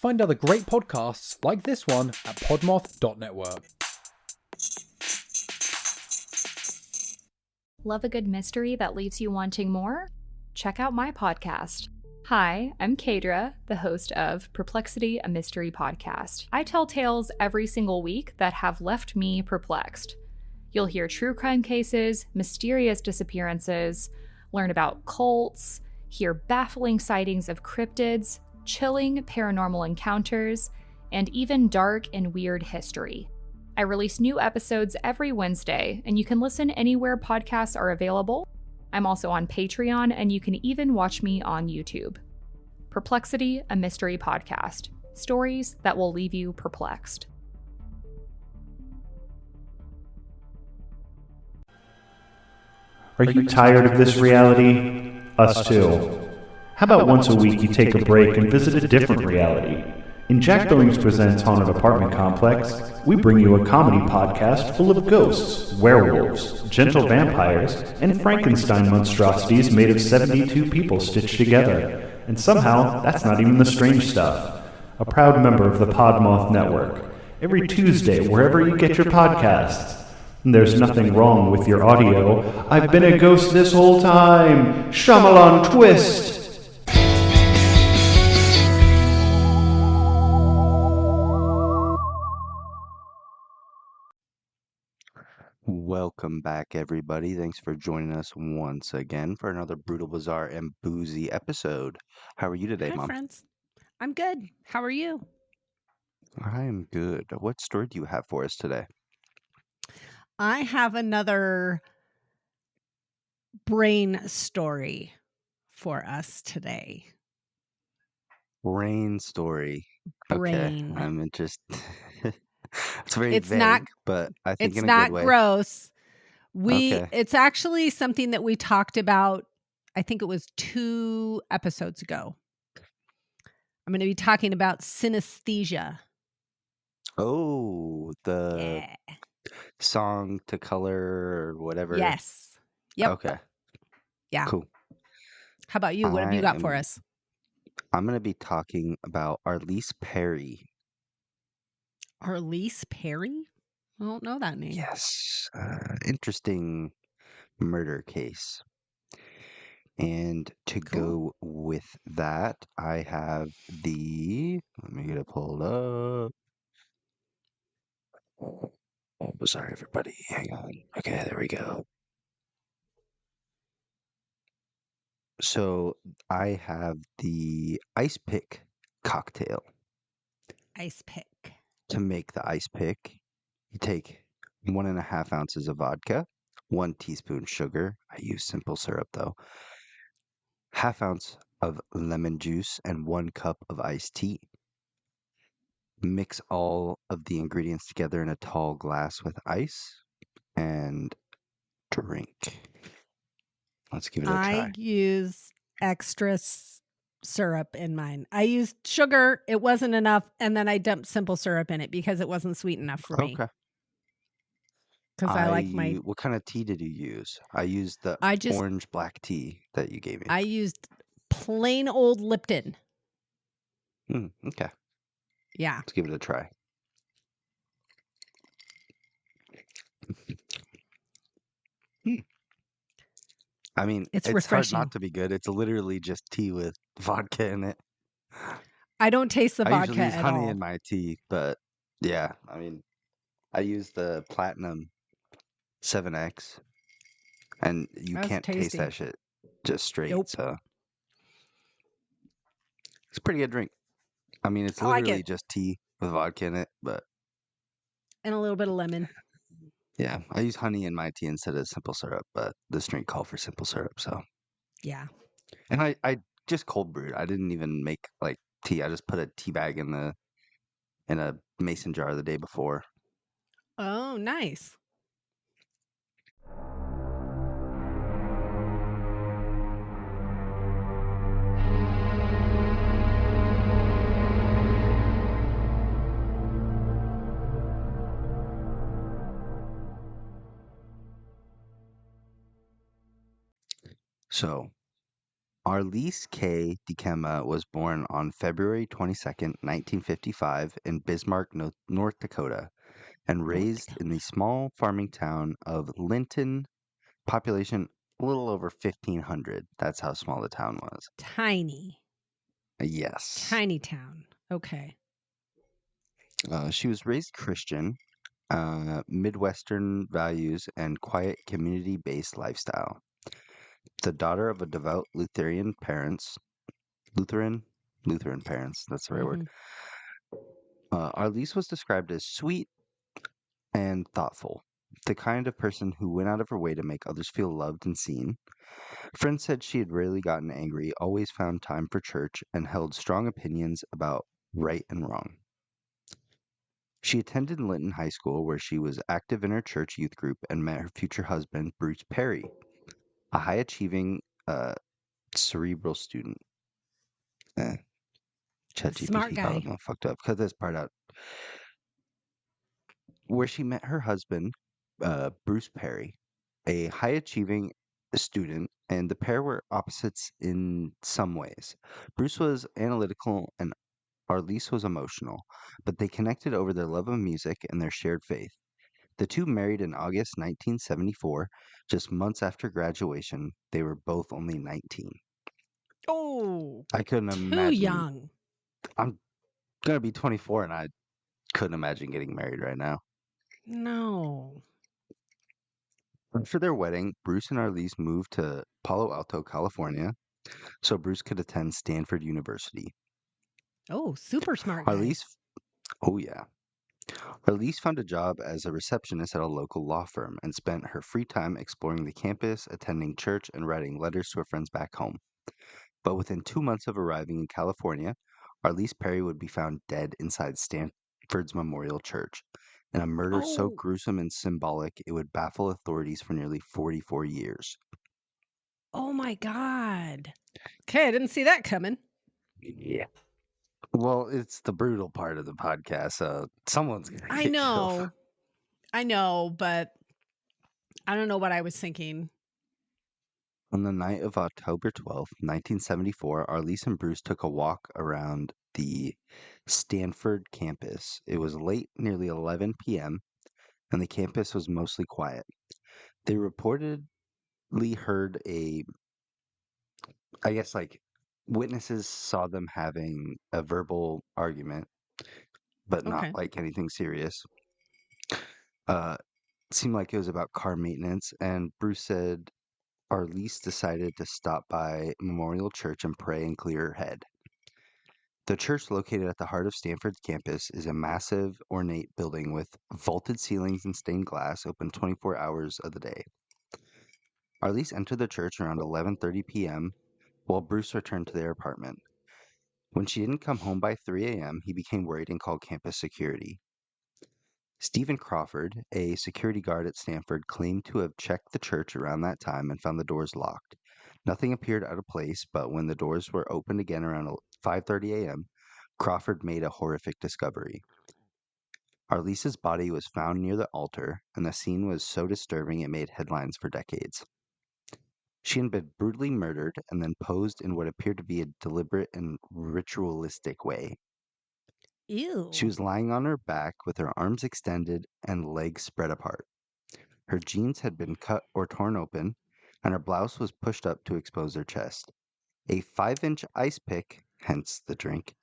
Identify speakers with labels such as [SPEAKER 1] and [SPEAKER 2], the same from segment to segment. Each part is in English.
[SPEAKER 1] Find other great podcasts like this one at Podmoth.Network.
[SPEAKER 2] Love a good mystery that leaves you wanting more? Check out my podcast. Hi, I'm Kadra, the host of Perplexity, a mystery podcast. I tell tales every single week that have left me perplexed. You'll hear true crime cases, mysterious disappearances, learn about cults, hear baffling sightings of cryptids, chilling paranormal encounters, and even dark and weird history. I release new episodes every Wednesday, and you can listen anywhere podcasts are available. I'm also on Patreon, and you can even watch me on YouTube. Perplexity, a mystery podcast. Stories that will leave you perplexed.
[SPEAKER 3] Are you tired of this reality? Us too. How about once a week you take a break and visit a different reality? In Jack Billings Presents Haunted Apartment Complex, we bring you a comedy podcast full of ghosts, werewolves, gentle vampires, and Frankenstein monstrosities made of 72 people stitched together. And somehow, that's not even the strange stuff. A proud member of the Podmoth Network. Every Tuesday, wherever you get your podcasts. There's nothing wrong with your audio. I've been a ghost this whole time. Shyamalan twist!
[SPEAKER 4] Welcome back, everybody. Thanks for joining us once again for another brutal, bizarre, and boozy episode. How are you today,
[SPEAKER 5] Hi,
[SPEAKER 4] Mom?
[SPEAKER 5] friends. I'm good. How are you?
[SPEAKER 4] I am good. What story do you have for us today?
[SPEAKER 5] I have another brain story for us today.
[SPEAKER 4] Brain story.
[SPEAKER 5] Brain.
[SPEAKER 4] Okay, I'm interested. It's very
[SPEAKER 5] It's
[SPEAKER 4] vague,
[SPEAKER 5] not.
[SPEAKER 4] but I think
[SPEAKER 5] It's
[SPEAKER 4] in a
[SPEAKER 5] not
[SPEAKER 4] good way.
[SPEAKER 5] gross.
[SPEAKER 4] Okay.
[SPEAKER 5] It's actually something that we talked about. I think it was 2 episodes ago. I'm going to be talking about synesthesia.
[SPEAKER 4] Oh, the
[SPEAKER 5] Yeah.
[SPEAKER 4] song to color or whatever.
[SPEAKER 5] Yes. Yep.
[SPEAKER 4] Okay.
[SPEAKER 5] Yeah.
[SPEAKER 4] Cool.
[SPEAKER 5] How about you? What have you got for us?
[SPEAKER 4] I'm going to be talking about Arlis Perry.
[SPEAKER 5] Arlis Perry? I don't know that name.
[SPEAKER 4] Yes. Interesting murder case. And to
[SPEAKER 5] Cool.
[SPEAKER 4] go with that, I have let me get it pulled up. Oh, sorry, everybody. Hang on. Okay, there we go. So I have the ice pick cocktail.
[SPEAKER 5] Ice pick.
[SPEAKER 4] To make the ice pick, you take 1.5 ounces of vodka, 1 teaspoon sugar. I use simple syrup though. 1/2 ounce of lemon juice and 1 cup of iced tea. Mix all of the ingredients together in a tall glass with ice and drink. Let's give it a try.
[SPEAKER 5] I use extra syrup in mine. I used sugar. It wasn't enough. And then I dumped simple syrup in it because it wasn't sweet enough for me.
[SPEAKER 4] Okay.
[SPEAKER 5] Because I like my.
[SPEAKER 4] What kind of tea did you use? I used the orange black tea that you gave me.
[SPEAKER 5] I used plain old Lipton.
[SPEAKER 4] Okay.
[SPEAKER 5] Yeah.
[SPEAKER 4] Let's give it a try. I mean, it's
[SPEAKER 5] refreshing.
[SPEAKER 4] hard not to be good. It's literally just tea with vodka in it.
[SPEAKER 5] I don't taste the
[SPEAKER 4] I
[SPEAKER 5] vodka
[SPEAKER 4] usually use
[SPEAKER 5] at
[SPEAKER 4] honey
[SPEAKER 5] all.
[SPEAKER 4] in my tea, but yeah, I mean, I use the Platinum 7X, and you
[SPEAKER 5] That's
[SPEAKER 4] can't taste
[SPEAKER 5] tasty.
[SPEAKER 4] that shit just straight.
[SPEAKER 5] Nope.
[SPEAKER 4] So it's a pretty good drink. I mean, it's
[SPEAKER 5] I like
[SPEAKER 4] literally
[SPEAKER 5] it.
[SPEAKER 4] just tea with vodka in it, but
[SPEAKER 5] And a little bit of lemon.
[SPEAKER 4] yeah, I use honey in my tea instead of simple syrup, but this drink called for simple syrup, so.
[SPEAKER 5] Yeah.
[SPEAKER 4] And I just cold brewed. I didn't even make like tea. I just put a tea bag in a mason jar the day before.
[SPEAKER 5] Oh, nice.
[SPEAKER 4] So Arlis K. Dekema was born on February 22nd, 1955 in Bismarck, North Dakota, and raised in the small farming town of Linton, population a little over 1,500. That's how small the town was.
[SPEAKER 5] Tiny.
[SPEAKER 4] Yes.
[SPEAKER 5] Tiny town. Okay.
[SPEAKER 4] She was raised Christian, Midwestern values, and quiet community-based lifestyle. The daughter of a devout Lutheran parents, Lutheran parents, that's the right word. Arlis was described as sweet and thoughtful, the kind of person who went out of her way to make others feel loved and seen. Friends said she had rarely gotten angry, always found time for church, and held strong opinions about right and wrong. She attended Linton High School, where she was active in her church youth group and met her future husband, Bruce Perry, a high achieving cerebral student.
[SPEAKER 5] Smart
[SPEAKER 4] ChatGPT
[SPEAKER 5] guy.
[SPEAKER 4] called him fucked up. Cut this part out. Where she met her husband, Bruce Perry, a high achieving student, and the pair were opposites in some ways. Bruce was analytical and Arlis was emotional, but they connected over their love of music and their shared faith. The two married in August 1974, just months after graduation. They were both only 19.
[SPEAKER 5] Oh,
[SPEAKER 4] I couldn't
[SPEAKER 5] too
[SPEAKER 4] imagine.
[SPEAKER 5] young.
[SPEAKER 4] I'm going to be 24 and I couldn't imagine getting married right now.
[SPEAKER 5] No.
[SPEAKER 4] After their wedding, Bruce and Arlis moved to Palo Alto, California, so Bruce could attend Stanford University.
[SPEAKER 5] Oh, super smart guy.
[SPEAKER 4] Arlis, oh yeah. Arlis found a job as a receptionist at a local law firm and spent her free time exploring the campus, attending church, and writing letters to her friends back home. But within 2 months of arriving in California, Arlis Perry would be found dead inside Stanford's Memorial Church, in a murder so
[SPEAKER 5] Oh,
[SPEAKER 4] gruesome and symbolic it would baffle authorities for nearly 44 years.
[SPEAKER 5] oh my God. Okay, I didn't see that coming.
[SPEAKER 4] Yeah. Well, it's the brutal part of the podcast, so someone's gonna
[SPEAKER 5] I
[SPEAKER 4] get killed.
[SPEAKER 5] know, but I don't know what I was thinking.
[SPEAKER 4] On the night of October 12th, 1974, Arlis and Bruce took a walk around the Stanford campus. It was late, nearly 11 p.m., and the campus was mostly quiet. They reportedly heard I guess, like, witnesses saw them having a verbal argument, but not
[SPEAKER 5] Okay.
[SPEAKER 4] like anything serious. Uh, seemed like it was about car maintenance, and Bruce said Arlis decided to stop by Memorial Church and pray and clear her head. The church, located at the heart of Stanford's campus, is a massive, ornate building with vaulted ceilings and stained glass, open 24 hours of the day. Arlis entered the church around 11:30 p.m., while Bruce returned to their apartment. When she didn't come home by 3 a.m., he became worried and called campus security. Stephen Crawford, a security guard at Stanford, claimed to have checked the church around that time and found the doors locked. Nothing appeared out of place, but when the doors were opened again around 5:30 a.m., Crawford made a horrific discovery. Arlis's body was found near the altar, and the scene was so disturbing it made headlines for decades. She had been brutally murdered and then posed in what appeared to be a deliberate and ritualistic way.
[SPEAKER 5] Ew.
[SPEAKER 4] She was lying on her back with her arms extended and legs spread apart. Her jeans had been cut or torn open, and her blouse was pushed up to expose her chest. A 5-inch ice pick, hence the drink,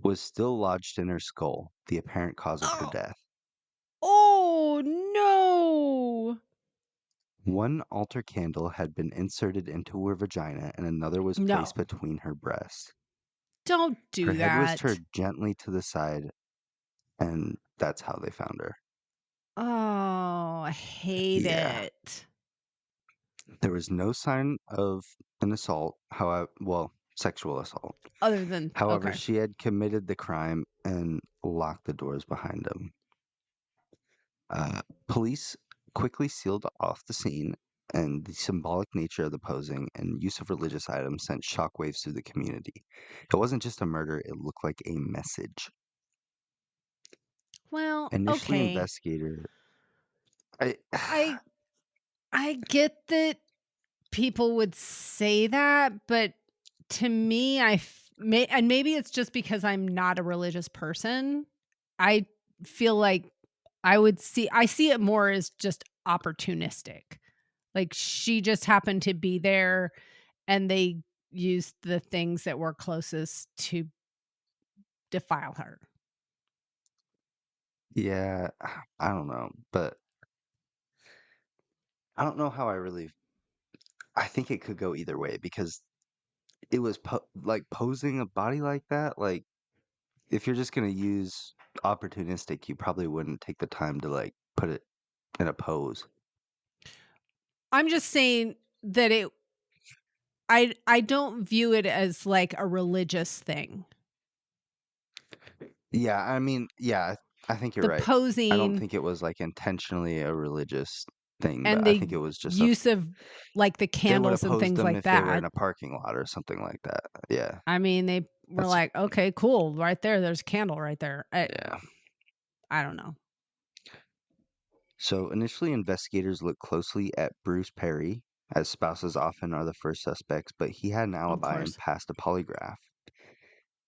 [SPEAKER 4] was still lodged in her skull, the apparent cause of her
[SPEAKER 5] Oh,
[SPEAKER 4] death.
[SPEAKER 5] oh no.
[SPEAKER 4] One altar candle had been inserted into her vagina, and another was placed
[SPEAKER 5] No,
[SPEAKER 4] between her breasts.
[SPEAKER 5] don't
[SPEAKER 4] Her
[SPEAKER 5] do
[SPEAKER 4] head was
[SPEAKER 5] that.
[SPEAKER 4] turned gently to the side, and that's how they found her.
[SPEAKER 5] Oh, I hate
[SPEAKER 4] Yeah.
[SPEAKER 5] it.
[SPEAKER 4] There was no sign of an assault, however, well, sexual assault.
[SPEAKER 5] Other than,
[SPEAKER 4] However,
[SPEAKER 5] okay.
[SPEAKER 4] she had committed the crime and locked the doors behind him. Police quickly sealed off the scene, and the symbolic nature of the posing and use of religious items sent shockwaves through the community. It wasn't just a murder, it looked like a message.
[SPEAKER 5] Well,
[SPEAKER 4] Initially,
[SPEAKER 5] okay.
[SPEAKER 4] investigator. I,
[SPEAKER 5] I get that people would say that, but to me, and maybe it's just because I'm not a religious person. I feel like I see it more as just opportunistic. Like she just happened to be there and they used the things that were closest to defile her.
[SPEAKER 4] Yeah, I don't know, but I don't know how I think it could go either way because it was like posing a body like that. Like, if you're just gonna use opportunistic, you probably wouldn't take the time to like put it in a pose.
[SPEAKER 5] I'm just saying that I don't view it as like a religious thing.
[SPEAKER 4] Yeah, I mean, yeah, I think you're
[SPEAKER 5] The
[SPEAKER 4] right. I don't
[SPEAKER 5] posing
[SPEAKER 4] think it was like intentionally a religious thing, but
[SPEAKER 5] and
[SPEAKER 4] I
[SPEAKER 5] the
[SPEAKER 4] think it was just
[SPEAKER 5] use of like the
[SPEAKER 4] they would have
[SPEAKER 5] candles and
[SPEAKER 4] posed
[SPEAKER 5] things
[SPEAKER 4] them
[SPEAKER 5] like
[SPEAKER 4] if they were in
[SPEAKER 5] that.
[SPEAKER 4] a parking lot or something like that. Yeah,
[SPEAKER 5] I mean, they were
[SPEAKER 4] that's
[SPEAKER 5] like, okay, cool. Right there. There's a candle right there.
[SPEAKER 4] yeah.
[SPEAKER 5] I don't know.
[SPEAKER 4] So initially, investigators looked closely at Bruce Perry, as spouses often are the first suspects, but he had an
[SPEAKER 5] Of
[SPEAKER 4] alibi and
[SPEAKER 5] course.
[SPEAKER 4] passed a polygraph,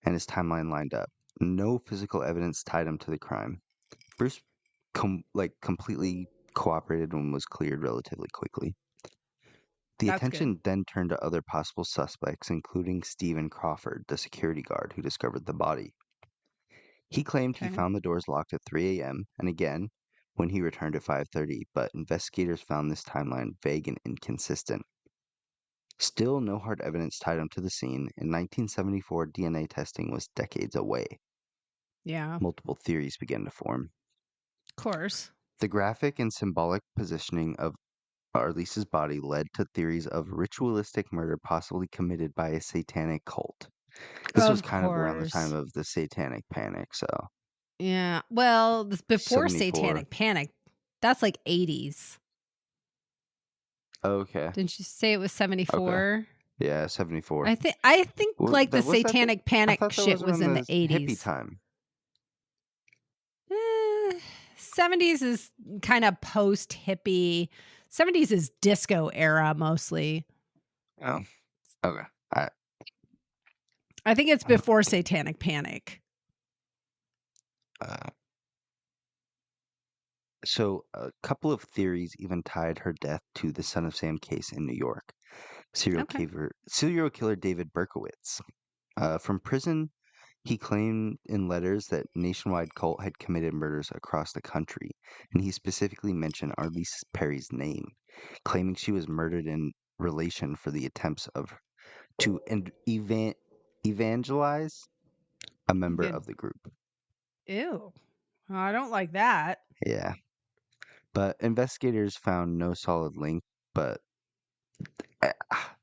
[SPEAKER 4] and his timeline lined up. No physical evidence tied him to the crime. Bruce completely cooperated and was cleared relatively quickly. The
[SPEAKER 5] That's good.
[SPEAKER 4] attention then turned to other possible suspects, including Stephen Crawford, the security guard who discovered the body. He claimed he
[SPEAKER 5] Okay.
[SPEAKER 4] found the doors locked at 3 a.m. and again when he returned at 5:30, but investigators found this timeline vague and inconsistent. Still, no hard evidence tied him to the scene. In 1974, DNA testing was decades away.
[SPEAKER 5] Yeah.
[SPEAKER 4] Multiple theories began to form.
[SPEAKER 5] Of course.
[SPEAKER 4] The graphic and symbolic positioning of Arlis's body led to theories of ritualistic murder possibly committed by a satanic cult. This was
[SPEAKER 5] Of
[SPEAKER 4] kind of around the time
[SPEAKER 5] course.
[SPEAKER 4] of the Satanic Panic, so
[SPEAKER 5] Yeah. Well, before
[SPEAKER 4] 74.
[SPEAKER 5] Satanic Panic, that's like 80s.
[SPEAKER 4] Okay.
[SPEAKER 5] Didn't you say it was
[SPEAKER 4] Okay.
[SPEAKER 5] 74?
[SPEAKER 4] Yeah, 74.
[SPEAKER 5] I think like the
[SPEAKER 4] Was that
[SPEAKER 5] Satanic
[SPEAKER 4] I
[SPEAKER 5] Panic
[SPEAKER 4] thought that
[SPEAKER 5] shit
[SPEAKER 4] was
[SPEAKER 5] was
[SPEAKER 4] around
[SPEAKER 5] in the
[SPEAKER 4] the hippie
[SPEAKER 5] 80s.
[SPEAKER 4] time.
[SPEAKER 5] 70s is kind of post hippie. 70s is disco era mostly.
[SPEAKER 4] Oh, okay. I,
[SPEAKER 5] I think it's
[SPEAKER 4] I don't-
[SPEAKER 5] before Satanic Panic.
[SPEAKER 4] uh, so a couple of theories even tied her death to the Son of Sam case in New York.
[SPEAKER 5] Okay.
[SPEAKER 4] Serial killer David Berkowitz. From prison, he claimed in letters that nationwide cult had committed murders across the country, and he specifically mentioned Arlis Perry's name, claiming she was murdered in relation for the attempts of to evangelize a member
[SPEAKER 5] Good.
[SPEAKER 4] of the group.
[SPEAKER 5] Ew. I don't like that.
[SPEAKER 4] Yeah, but investigators found no solid link. But uh,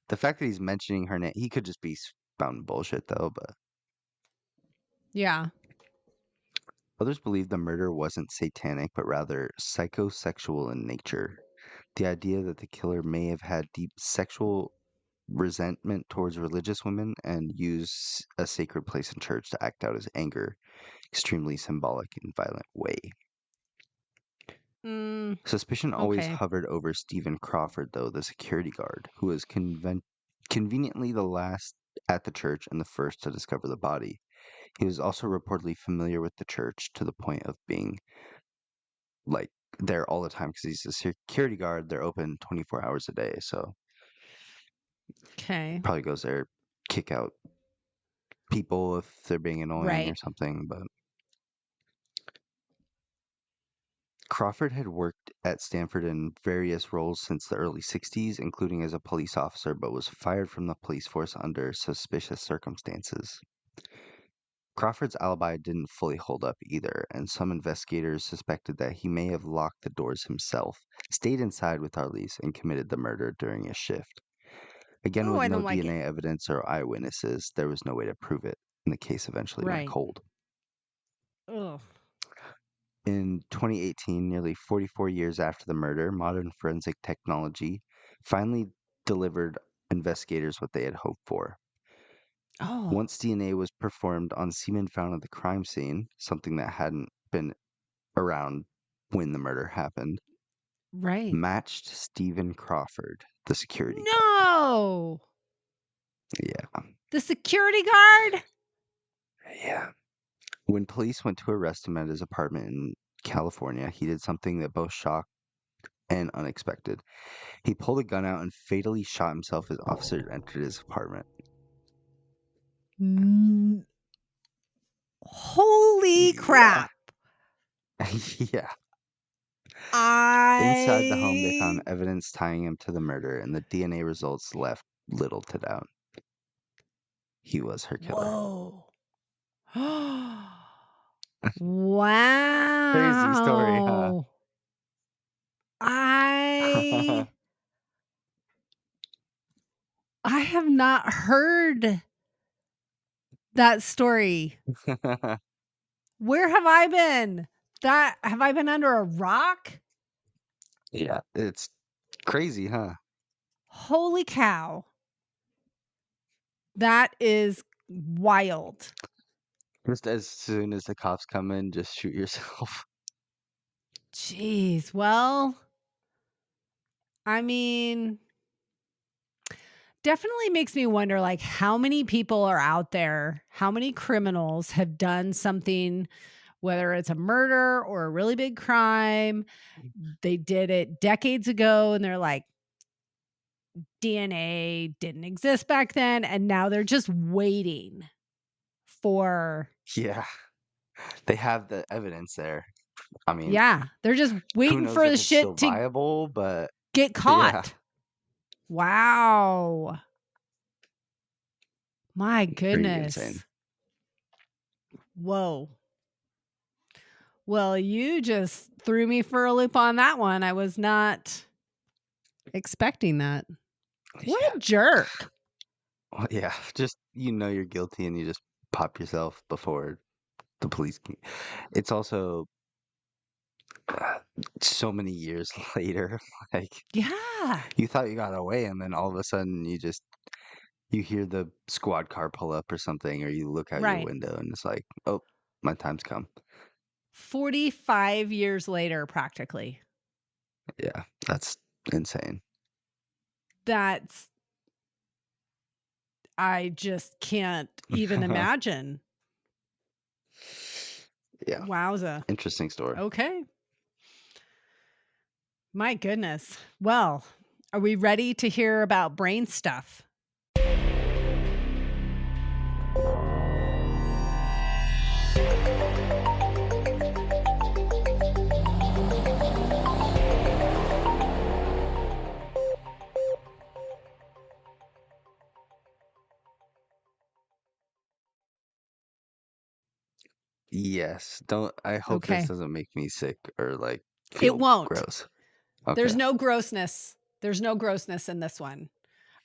[SPEAKER 4] the fact that he's mentioning her name, he could just be spouting bullshit, though. But
[SPEAKER 5] Yeah.
[SPEAKER 4] others believe the murder wasn't satanic, but rather psychosexual in nature. The idea that the killer may have had deep sexual resentment towards religious women and use a sacred place in church to act out his anger, extremely symbolic and violent way.
[SPEAKER 5] Mm,
[SPEAKER 4] Suspicion always
[SPEAKER 5] okay.
[SPEAKER 4] hovered over Stephen Crawford, though, the security guard, who was conveniently the last at the church and the first to discover the body. He was also reportedly familiar with the church to the point of being like there all the time because he's a security guard. They're open 24 hours a day, so
[SPEAKER 5] Okay.
[SPEAKER 4] probably goes there, kick out people if they're being annoying or
[SPEAKER 5] Right.
[SPEAKER 4] something. But Crawford had worked at Stanford in various roles since the early 60s, including as a police officer, but was fired from the police force under suspicious circumstances. Crawford's alibi didn't fully hold up either, and some investigators suspected that he may have locked the doors himself, stayed inside with Arlis, and committed the murder during his shift. Again,
[SPEAKER 5] Oh,
[SPEAKER 4] with
[SPEAKER 5] I
[SPEAKER 4] no
[SPEAKER 5] don't like it.
[SPEAKER 4] DNA evidence or eyewitnesses, there was no way to prove it, and the case eventually went
[SPEAKER 5] Right.
[SPEAKER 4] cold.
[SPEAKER 5] Ugh.
[SPEAKER 4] In 2018, nearly 44 years after the murder, modern forensic technology finally delivered investigators what they had hoped for.
[SPEAKER 5] Oh,
[SPEAKER 4] Once DNA was performed on semen found at the crime scene, something that hadn't been around when the murder happened,
[SPEAKER 5] right.
[SPEAKER 4] matched Stephen Crawford, the security guard.
[SPEAKER 5] No.
[SPEAKER 4] Yeah.
[SPEAKER 5] The security guard?
[SPEAKER 4] Yeah. When police went to arrest him at his apartment in California, he did something that both shocked and unexpected. He pulled a gun out and fatally shot himself as officers entered his apartment.
[SPEAKER 5] Mm, holy crap.
[SPEAKER 4] Yeah.
[SPEAKER 5] I
[SPEAKER 4] Inside the home, they found evidence tying him to the murder, and the DNA results left little to doubt. He was her killer.
[SPEAKER 5] Whoa.
[SPEAKER 4] Crazy story, huh?
[SPEAKER 5] Wow. I have not heard that story. Where have I been? Have I been under a rock?
[SPEAKER 4] Yeah, it's crazy, huh?
[SPEAKER 5] Holy cow. That is wild.
[SPEAKER 4] Just as soon as the cops come in, just shoot yourself.
[SPEAKER 5] Jeez. Well, I mean, definitely makes me wonder, like, how many people are out there, how many criminals have done something, whether it's a murder or a really big crime. They did it decades ago and they're like, DNA didn't exist back then. And now they're just waiting for,
[SPEAKER 4] Yeah, they have the evidence there. I mean,
[SPEAKER 5] yeah, they're just
[SPEAKER 4] who
[SPEAKER 5] waiting
[SPEAKER 4] knows
[SPEAKER 5] for
[SPEAKER 4] if
[SPEAKER 5] the
[SPEAKER 4] it's still
[SPEAKER 5] shit to
[SPEAKER 4] viable, but
[SPEAKER 5] get
[SPEAKER 4] yeah,
[SPEAKER 5] caught. Wow. My
[SPEAKER 4] pretty insane.
[SPEAKER 5] goodness. Whoa. Well, you just threw me for a loop on that one. I was not expecting that. What
[SPEAKER 4] Yeah.
[SPEAKER 5] a jerk.
[SPEAKER 4] Well, yeah, just you're guilty and you just pop yourself before the police can. It's also so many years later, like
[SPEAKER 5] Yeah.
[SPEAKER 4] you thought you got away and then all of a sudden you hear the squad car pull up or something, or you look out your
[SPEAKER 5] Right.
[SPEAKER 4] window and it's like, oh, my time's come.
[SPEAKER 5] 45 years later, practically.
[SPEAKER 4] Yeah, that's insane.
[SPEAKER 5] That's, I just can't even imagine.
[SPEAKER 4] Yeah,
[SPEAKER 5] Wowza.
[SPEAKER 4] interesting story.
[SPEAKER 5] Okay. My goodness. Well, are we ready to hear about brain stuff?
[SPEAKER 4] Yes, don't. I hope this
[SPEAKER 5] Okay.
[SPEAKER 4] doesn't make me sick or like
[SPEAKER 5] It
[SPEAKER 4] feel
[SPEAKER 5] won't.
[SPEAKER 4] gross.
[SPEAKER 5] There's
[SPEAKER 4] Okay.
[SPEAKER 5] no grossness. There's no grossness in this one.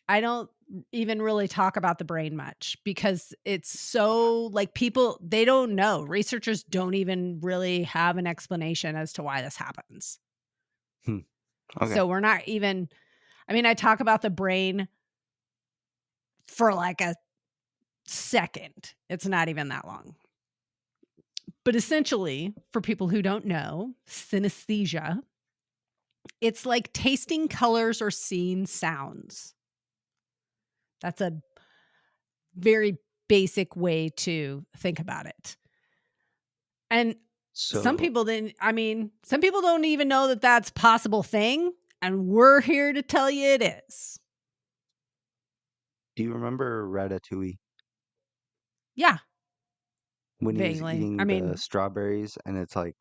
[SPEAKER 5] I don't even really talk about the brain much because it's so like people, they don't know. Researchers don't even really have an explanation as to why this happens.
[SPEAKER 4] Okay.
[SPEAKER 5] So we're not even, I mean, I talk about the brain for like a second. It's not even that long. But essentially, for people who don't know, synesthesia, it's like tasting colors or seeing sounds. That's a very basic way to think about it. And some
[SPEAKER 4] So,
[SPEAKER 5] people some people don't even know that that's a possible thing. And we're here to tell you it is.
[SPEAKER 4] do you remember Ratatouille
[SPEAKER 5] Yeah,
[SPEAKER 4] when he was
[SPEAKER 5] vaguely. I
[SPEAKER 4] eating the
[SPEAKER 5] mean,
[SPEAKER 4] strawberries and it's like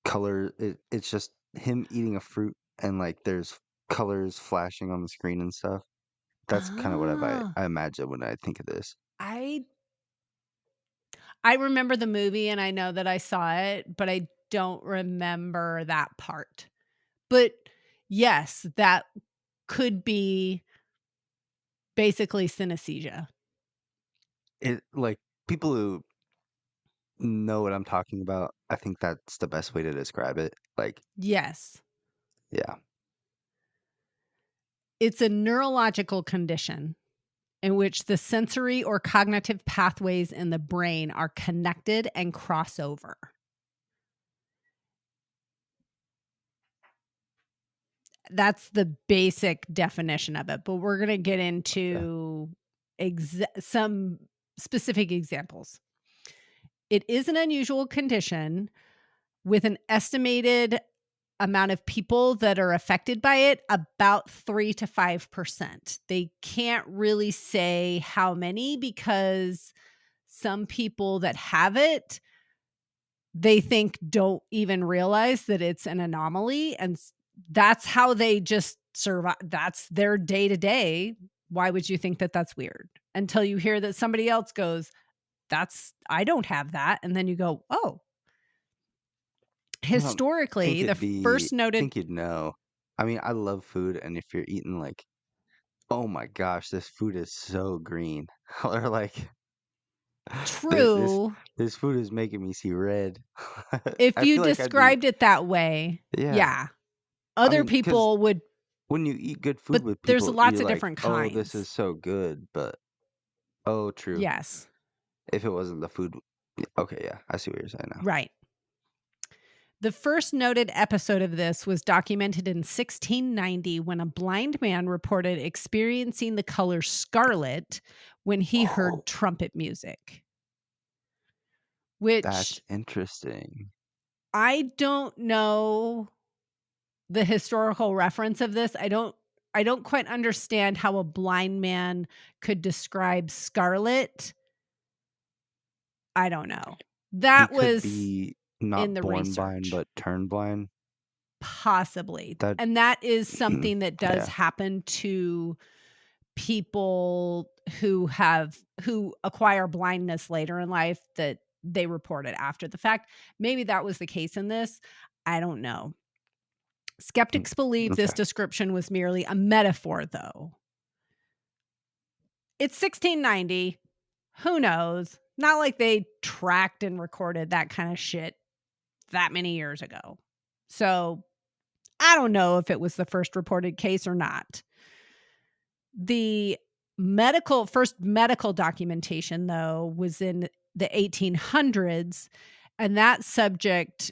[SPEAKER 4] color? It's just him eating a fruit and like there's colors flashing on the screen and stuff. That's kind of what
[SPEAKER 5] ah,
[SPEAKER 4] I imagine when I think of this.
[SPEAKER 5] I remember the movie and I know that I saw it, but I don't remember that part. But yes, that could be basically synesthesia.
[SPEAKER 4] It like people who know what I'm talking about. I think that's the best way to describe it. Like,
[SPEAKER 5] Yes.
[SPEAKER 4] yeah.
[SPEAKER 5] It's a neurological condition in which the sensory or cognitive pathways in the brain are connected and cross over. That's the basic definition of it, but we're going to get into some specific examples. It is an unusual condition with an estimated amount of people that are affected by it, about 3 to 5%. They can't really say how many because some people that have it, they think don't even realize that it's an anomaly. And that's how they just survive. That's their day to day. Why would you think that that's weird? Until you hear that somebody else goes, I don't have that. And then you go, oh. Historically, the first
[SPEAKER 4] I
[SPEAKER 5] noted
[SPEAKER 4] think you'd know. I mean, I love food, and if you're eating like, oh my gosh, this food is so green, or like, this
[SPEAKER 5] true,
[SPEAKER 4] this food is making me see red.
[SPEAKER 5] if
[SPEAKER 4] I
[SPEAKER 5] you
[SPEAKER 4] feel like I'd be,
[SPEAKER 5] described it that way,
[SPEAKER 4] yeah.
[SPEAKER 5] yeah,
[SPEAKER 4] I
[SPEAKER 5] other
[SPEAKER 4] mean, because
[SPEAKER 5] people would,
[SPEAKER 4] when you eat good
[SPEAKER 5] but
[SPEAKER 4] food with
[SPEAKER 5] there's
[SPEAKER 4] people,
[SPEAKER 5] lots
[SPEAKER 4] you're
[SPEAKER 5] of
[SPEAKER 4] like,
[SPEAKER 5] different
[SPEAKER 4] oh, this is
[SPEAKER 5] kinds.
[SPEAKER 4] so good, but oh, true.
[SPEAKER 5] Yes,
[SPEAKER 4] If it wasn't the food, okay, yeah, I see what you're saying now.
[SPEAKER 5] right. The first noted episode of this was documented in 1690 when a blind man reported experiencing the color scarlet when he heard trumpet music.
[SPEAKER 4] That's
[SPEAKER 5] Which
[SPEAKER 4] interesting.
[SPEAKER 5] I don't know the historical reference of this. I don't quite understand how a blind man could describe scarlet. I don't know.
[SPEAKER 4] He
[SPEAKER 5] That
[SPEAKER 4] could
[SPEAKER 5] was
[SPEAKER 4] be
[SPEAKER 5] in
[SPEAKER 4] not
[SPEAKER 5] the
[SPEAKER 4] born blind,
[SPEAKER 5] research.
[SPEAKER 4] but turned blind.
[SPEAKER 5] Possibly.
[SPEAKER 4] That,
[SPEAKER 5] And that is something that does
[SPEAKER 4] yeah.
[SPEAKER 5] happen to people who acquire blindness later in life, that they report it after the fact. Maybe that was the case in this. I don't know. Skeptics believe this
[SPEAKER 4] Okay.
[SPEAKER 5] description was merely a metaphor, though. It's 1690. Who knows? Not like they tracked and recorded that kind of shit that many years ago. So I don't know if it was the first reported case or not. The first medical documentation, though, was in the 1800s, and that subject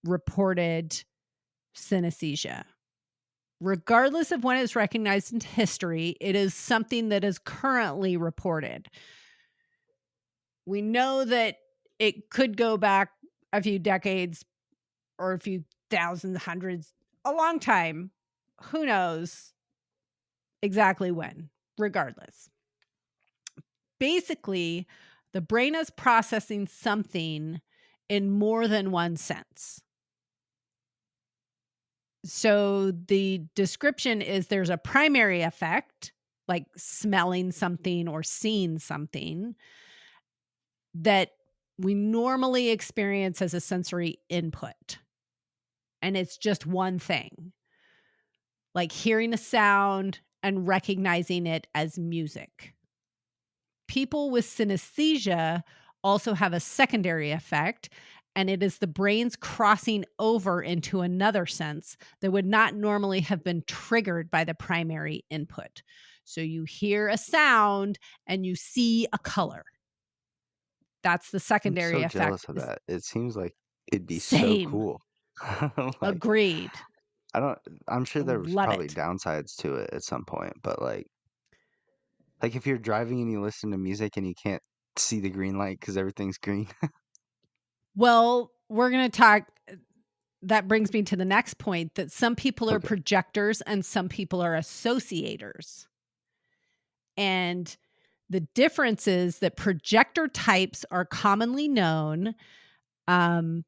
[SPEAKER 5] reported synesthesia. Regardless of when it's recognized in history, it is something that is currently reported. We know that it could go back a few decades or a few thousands, hundreds, a long time. Who knows exactly when, regardless. Basically, the brain is processing something in more than one sense. So the description is there's a primary effect, like smelling something or seeing something, that we normally experience as a sensory input. And it's just one thing, like hearing a sound and recognizing it as music. People with synesthesia also have a secondary effect, and it is the brain's crossing over into another sense that would not normally have been triggered by the primary input. So you hear a sound and you see a color. That's the
[SPEAKER 4] I'm
[SPEAKER 5] secondary
[SPEAKER 4] so
[SPEAKER 5] effect.
[SPEAKER 4] jealous of that. It seems like it'd be so
[SPEAKER 5] Same.
[SPEAKER 4] cool. Like,
[SPEAKER 5] Agreed.
[SPEAKER 4] I'm sure there's
[SPEAKER 5] Love
[SPEAKER 4] probably
[SPEAKER 5] it.
[SPEAKER 4] downsides to it at some point, but like if you're driving and you listen to music and you can't see the green light because everything's green.
[SPEAKER 5] Well, we're going to talk. That brings me to the next point, that some people are
[SPEAKER 4] Okay.
[SPEAKER 5] projectors and some people are associators. And the difference is that projector types are commonly known, and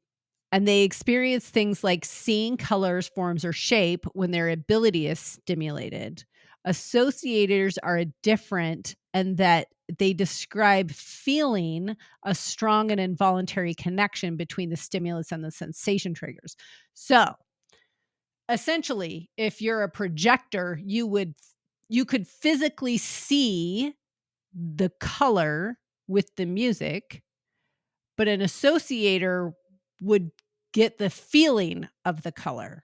[SPEAKER 5] they experience things like seeing colors, forms, or shape when their ability is stimulated. Associators are different in that they describe feeling a strong and involuntary connection between the stimulus and the sensation triggers. So essentially, if you're a projector, you could physically see the color with the music, but an associator would get the feeling of the color.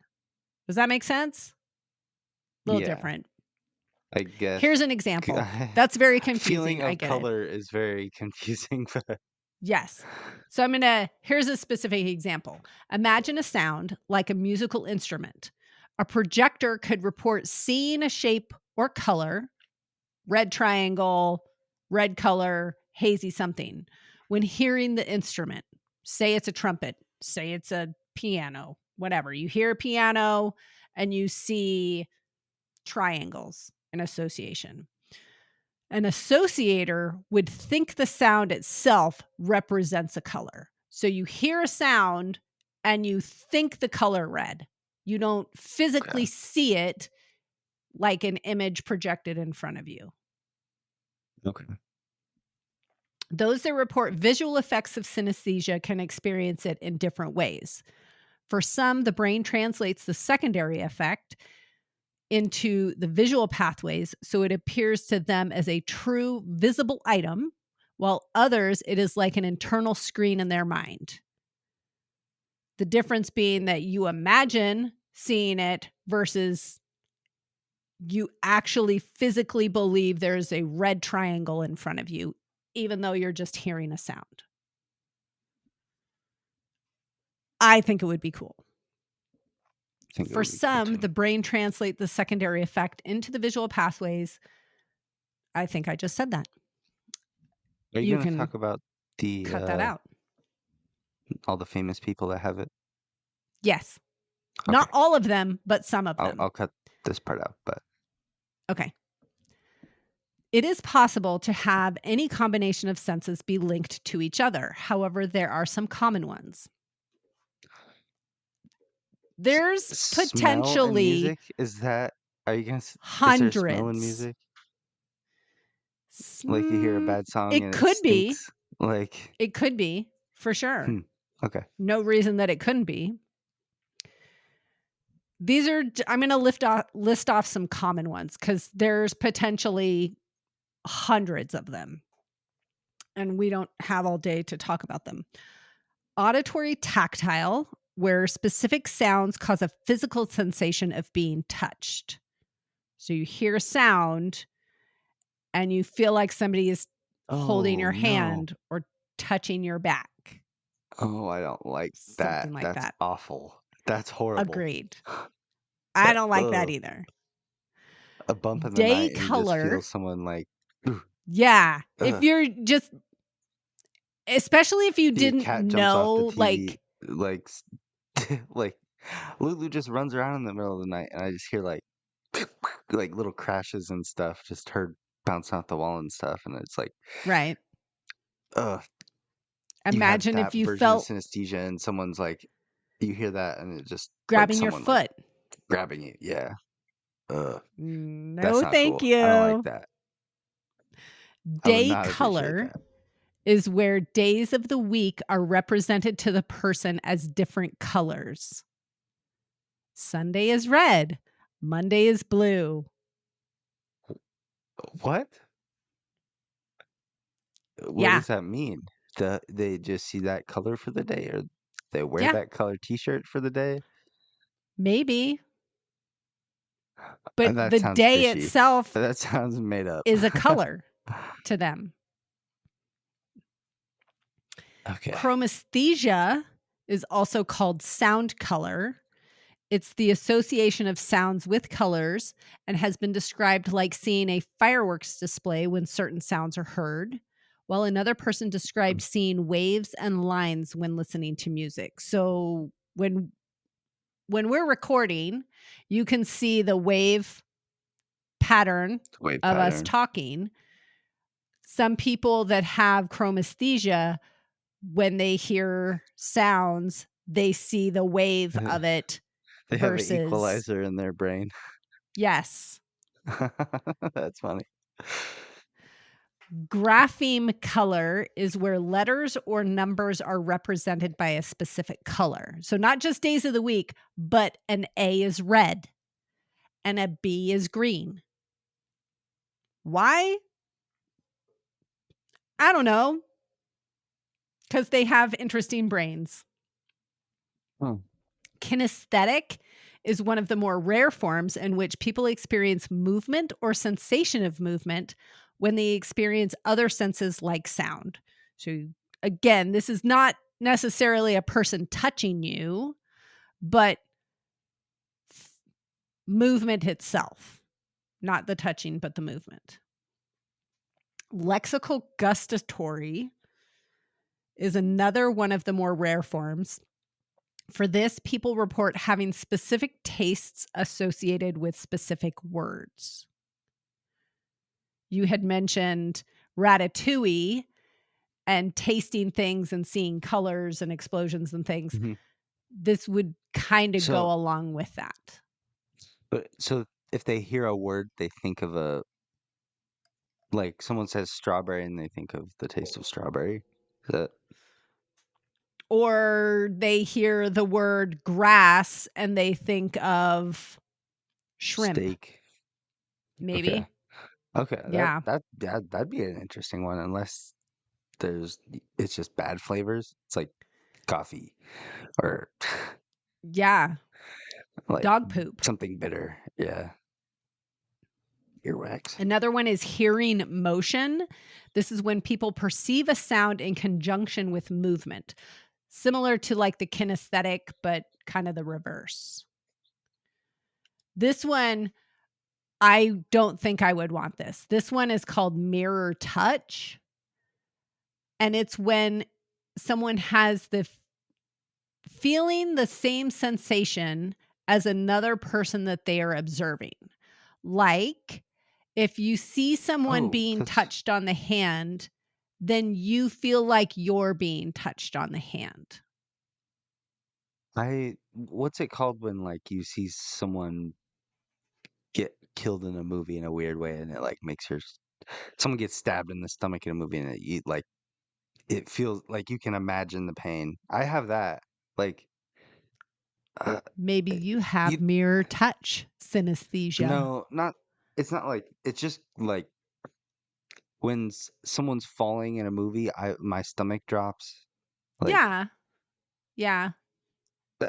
[SPEAKER 5] Does that make sense? A little
[SPEAKER 4] Yeah,
[SPEAKER 5] different.
[SPEAKER 4] I guess.
[SPEAKER 5] Here's an example. That's very
[SPEAKER 4] Feeling
[SPEAKER 5] confusing. I
[SPEAKER 4] of
[SPEAKER 5] get it.
[SPEAKER 4] color is very confusing, but
[SPEAKER 5] Yes. So here's a specific example. Imagine a sound like a musical instrument. A projector could report seeing a shape or color, red triangle, red color, hazy something. When hearing the instrument, say it's a trumpet, say it's a piano, whatever, you hear a piano and you see triangles in association. An associator would think the sound itself represents a color. So you hear a sound and you think the color red. You don't physically see it like an image projected in front of you.
[SPEAKER 4] Okay.
[SPEAKER 5] Those that report visual effects of synesthesia can experience it in different ways. For some, the brain translates the secondary effect into the visual pathways, so it appears to them as a true visible item, while others, it is like an internal screen in their mind. The difference being that you imagine seeing it versus you actually physically believe there's a red triangle in front of you, even though you're just hearing a sound. I think it would be cool. For some, the brain translates the secondary effect into the visual pathways. I think I just said that.
[SPEAKER 4] Are you going to talk about
[SPEAKER 5] cut that out.
[SPEAKER 4] all the famous people that have it?
[SPEAKER 5] Yes.
[SPEAKER 4] Okay.
[SPEAKER 5] Not all of them, but some of them.
[SPEAKER 4] I'll cut this part out, but
[SPEAKER 5] okay. It is possible to have any combination of senses be linked to each other. However, there are some common ones. There's potentially
[SPEAKER 4] smell and music. Is that? Are you gonna?
[SPEAKER 5] Hundreds.
[SPEAKER 4] Is there smell and music? Like you hear a bad song and
[SPEAKER 5] could
[SPEAKER 4] it stinks?
[SPEAKER 5] be.
[SPEAKER 4] Like
[SPEAKER 5] it could be for sure.
[SPEAKER 4] Okay.
[SPEAKER 5] No reason that it couldn't be. These are. I'm going to list off some common ones because there's potentially hundreds of them, and we don't have all day to talk about them. Auditory tactile, where specific sounds cause a physical sensation of being touched. So you hear a sound and you feel like somebody is holding your hand or touching your back.
[SPEAKER 4] Oh, I don't like that.
[SPEAKER 5] Something like
[SPEAKER 4] That's
[SPEAKER 5] that.
[SPEAKER 4] awful. That's horrible.
[SPEAKER 5] Agreed. I don't like that either.
[SPEAKER 4] A bump in the night and you just feel someone like...
[SPEAKER 5] Yeah. If you're just... Especially if you didn't know, like
[SPEAKER 4] Lulu just runs around in the middle of the night, and I just hear like little crashes and stuff, just heard bouncing off the wall and stuff, and it's like,
[SPEAKER 5] right.
[SPEAKER 4] Imagine
[SPEAKER 5] if you felt
[SPEAKER 4] synesthesia, and someone's like, you hear that, and it just
[SPEAKER 5] grabbing your foot,
[SPEAKER 4] grabbing you, yeah.
[SPEAKER 5] No,
[SPEAKER 4] that's not
[SPEAKER 5] thank
[SPEAKER 4] cool.
[SPEAKER 5] you.
[SPEAKER 4] I don't like that.
[SPEAKER 5] Day color is where days of the week are represented to the person as different colors. Sunday is red. Monday is blue.
[SPEAKER 4] What? What does that mean? They just see that color for the day, or they wear that color t-shirt for the day?
[SPEAKER 5] Maybe. But
[SPEAKER 4] that
[SPEAKER 5] the day
[SPEAKER 4] fishy.
[SPEAKER 5] itself
[SPEAKER 4] that sounds made up.
[SPEAKER 5] is a color to them.
[SPEAKER 4] Okay.
[SPEAKER 5] Chromesthesia is also called sound color. It's the association of sounds with colors and has been described like seeing a fireworks display when certain sounds are heard, while another person described seeing waves and lines when listening to music. So when we're recording, you can see the wave pattern of us talking. Some people that have chromesthesia, when they hear sounds, they see the wave of it.
[SPEAKER 4] They have an equalizer in their brain.
[SPEAKER 5] Yes.
[SPEAKER 4] That's funny.
[SPEAKER 5] Grapheme color is where letters or numbers are represented by a specific color. So not just days of the week, but an A is red and a B is green. Why? I don't know. Because they have interesting brains. Kinesthetic is one of the more rare forms in which people experience movement or sensation of movement when they experience other senses like sound. So again, this is not necessarily a person touching you, but movement itself. Not the touching, but the movement. Lexical gustatory is another one of the more rare forms. For this, people report having specific tastes associated with specific words. You had mentioned ratatouille and tasting things and seeing colors and explosions and things.
[SPEAKER 4] Mhm.
[SPEAKER 5] This would kind of
[SPEAKER 4] So-
[SPEAKER 5] go along with that.
[SPEAKER 4] But so if they hear a word, they think of like someone says strawberry and they think of the taste of strawberry. Is that
[SPEAKER 5] Or they hear the word grass and they think of shrimp,
[SPEAKER 4] steak?
[SPEAKER 5] maybe.
[SPEAKER 4] Okay.
[SPEAKER 5] Yeah.
[SPEAKER 4] That'd be an interesting one, unless it's just bad flavors. It's like coffee or
[SPEAKER 5] Yeah.
[SPEAKER 4] like
[SPEAKER 5] Dog poop.
[SPEAKER 4] something bitter. Yeah. Earwax.
[SPEAKER 5] Another one is hearing motion. This is when people perceive a sound in conjunction with movement, similar to like the kinesthetic, but kind of the reverse. This one, I don't think I would want this. This one is called mirror touch. And it's when someone has the feeling the same sensation as another person that they are observing. Like if you see someone being
[SPEAKER 4] that's-
[SPEAKER 5] touched on the hand, then you feel like you're being touched on the hand.
[SPEAKER 4] What's it called when like you see someone get killed in a movie in a weird way and it like makes someone gets stabbed in the stomach in a movie and it feels like you can imagine the pain. I have that. Like
[SPEAKER 5] Maybe you have
[SPEAKER 4] you
[SPEAKER 5] mirror touch synesthesia.
[SPEAKER 4] no, not it's not like it's just like when someone's falling in a movie, my stomach drops. Like
[SPEAKER 5] Yeah. Yeah.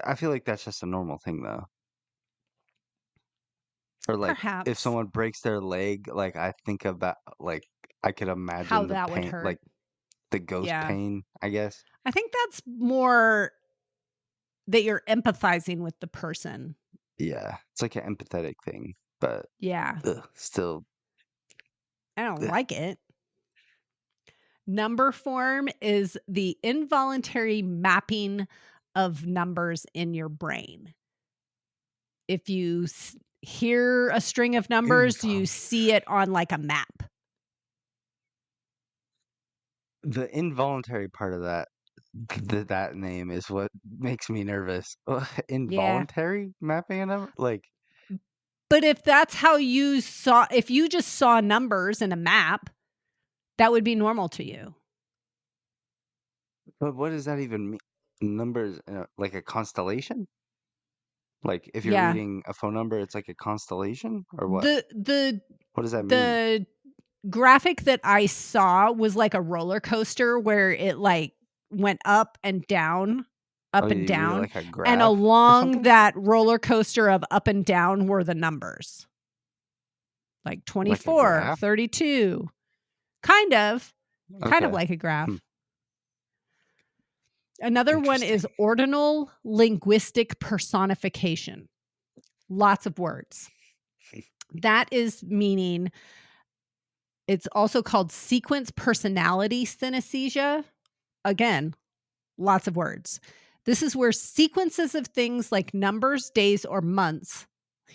[SPEAKER 4] I feel like that's just a normal thing though. Or like if
[SPEAKER 5] Perhaps.
[SPEAKER 4] someone breaks their leg, like I think about like I could imagine
[SPEAKER 5] How
[SPEAKER 4] the
[SPEAKER 5] that would
[SPEAKER 4] pain,
[SPEAKER 5] hurt.
[SPEAKER 4] like the ghost
[SPEAKER 5] Yeah.
[SPEAKER 4] pain, I guess.
[SPEAKER 5] I think that's more that you're empathizing with the person.
[SPEAKER 4] Yeah, it's like an empathetic thing, but
[SPEAKER 5] Yeah.
[SPEAKER 4] still.
[SPEAKER 5] I don't
[SPEAKER 4] Ugh.
[SPEAKER 5] like it. Number form is the involuntary mapping of numbers in your brain. If you hear a string of numbers, you see it on like a map.
[SPEAKER 4] The involuntary part of that name is what makes me nervous. Involuntary mapping a number, like.
[SPEAKER 5] But if that's how you saw, if you just saw numbers in a map, that would be normal to you.
[SPEAKER 4] But what does that even mean? Numbers, like a constellation? Like if you're
[SPEAKER 5] Yeah.
[SPEAKER 4] reading a phone number, it's like a constellation, or what?
[SPEAKER 5] The
[SPEAKER 4] What does that mean?
[SPEAKER 5] the graphic that I saw was like a roller coaster where it like went up and down, up
[SPEAKER 4] Oh,
[SPEAKER 5] and
[SPEAKER 4] you read it
[SPEAKER 5] down.
[SPEAKER 4] like a graph
[SPEAKER 5] And
[SPEAKER 4] or
[SPEAKER 5] along
[SPEAKER 4] something?
[SPEAKER 5] that roller coaster of up and down were the numbers. Like 24,
[SPEAKER 4] graph?
[SPEAKER 5] 32. Kind of
[SPEAKER 4] Okay.
[SPEAKER 5] like a graph.
[SPEAKER 4] Hmm.
[SPEAKER 5] Another one is ordinal linguistic personification. Lots of words. That is meaning it's also called sequence personality synesthesia. Again, lots of words. This is where sequences of things like numbers, days, or months,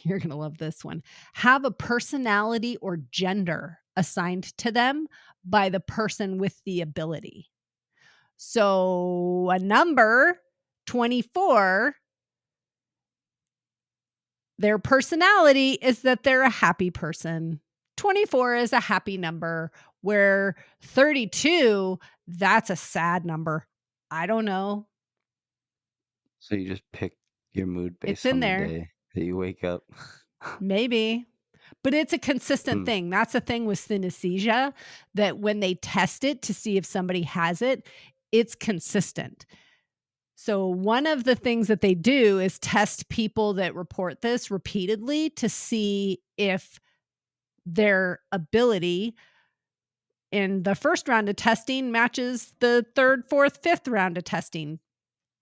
[SPEAKER 5] you're going to love this one, have a personality or gender assigned to them by the person with the ability. So a number, 24, their personality is that they're a happy person. 24 is a happy number, where 32, that's a sad number. I don't know.
[SPEAKER 4] So you just pick your mood
[SPEAKER 5] It's
[SPEAKER 4] based
[SPEAKER 5] in
[SPEAKER 4] on
[SPEAKER 5] there.
[SPEAKER 4] the day that you wake up.
[SPEAKER 5] Maybe. But it's a consistent thing. That's the thing with synesthesia, that when they test it to see if somebody has it, it's consistent. So one of the things that they do is test people that report this repeatedly to see if their ability in the first round of testing matches the third, fourth, fifth round of testing.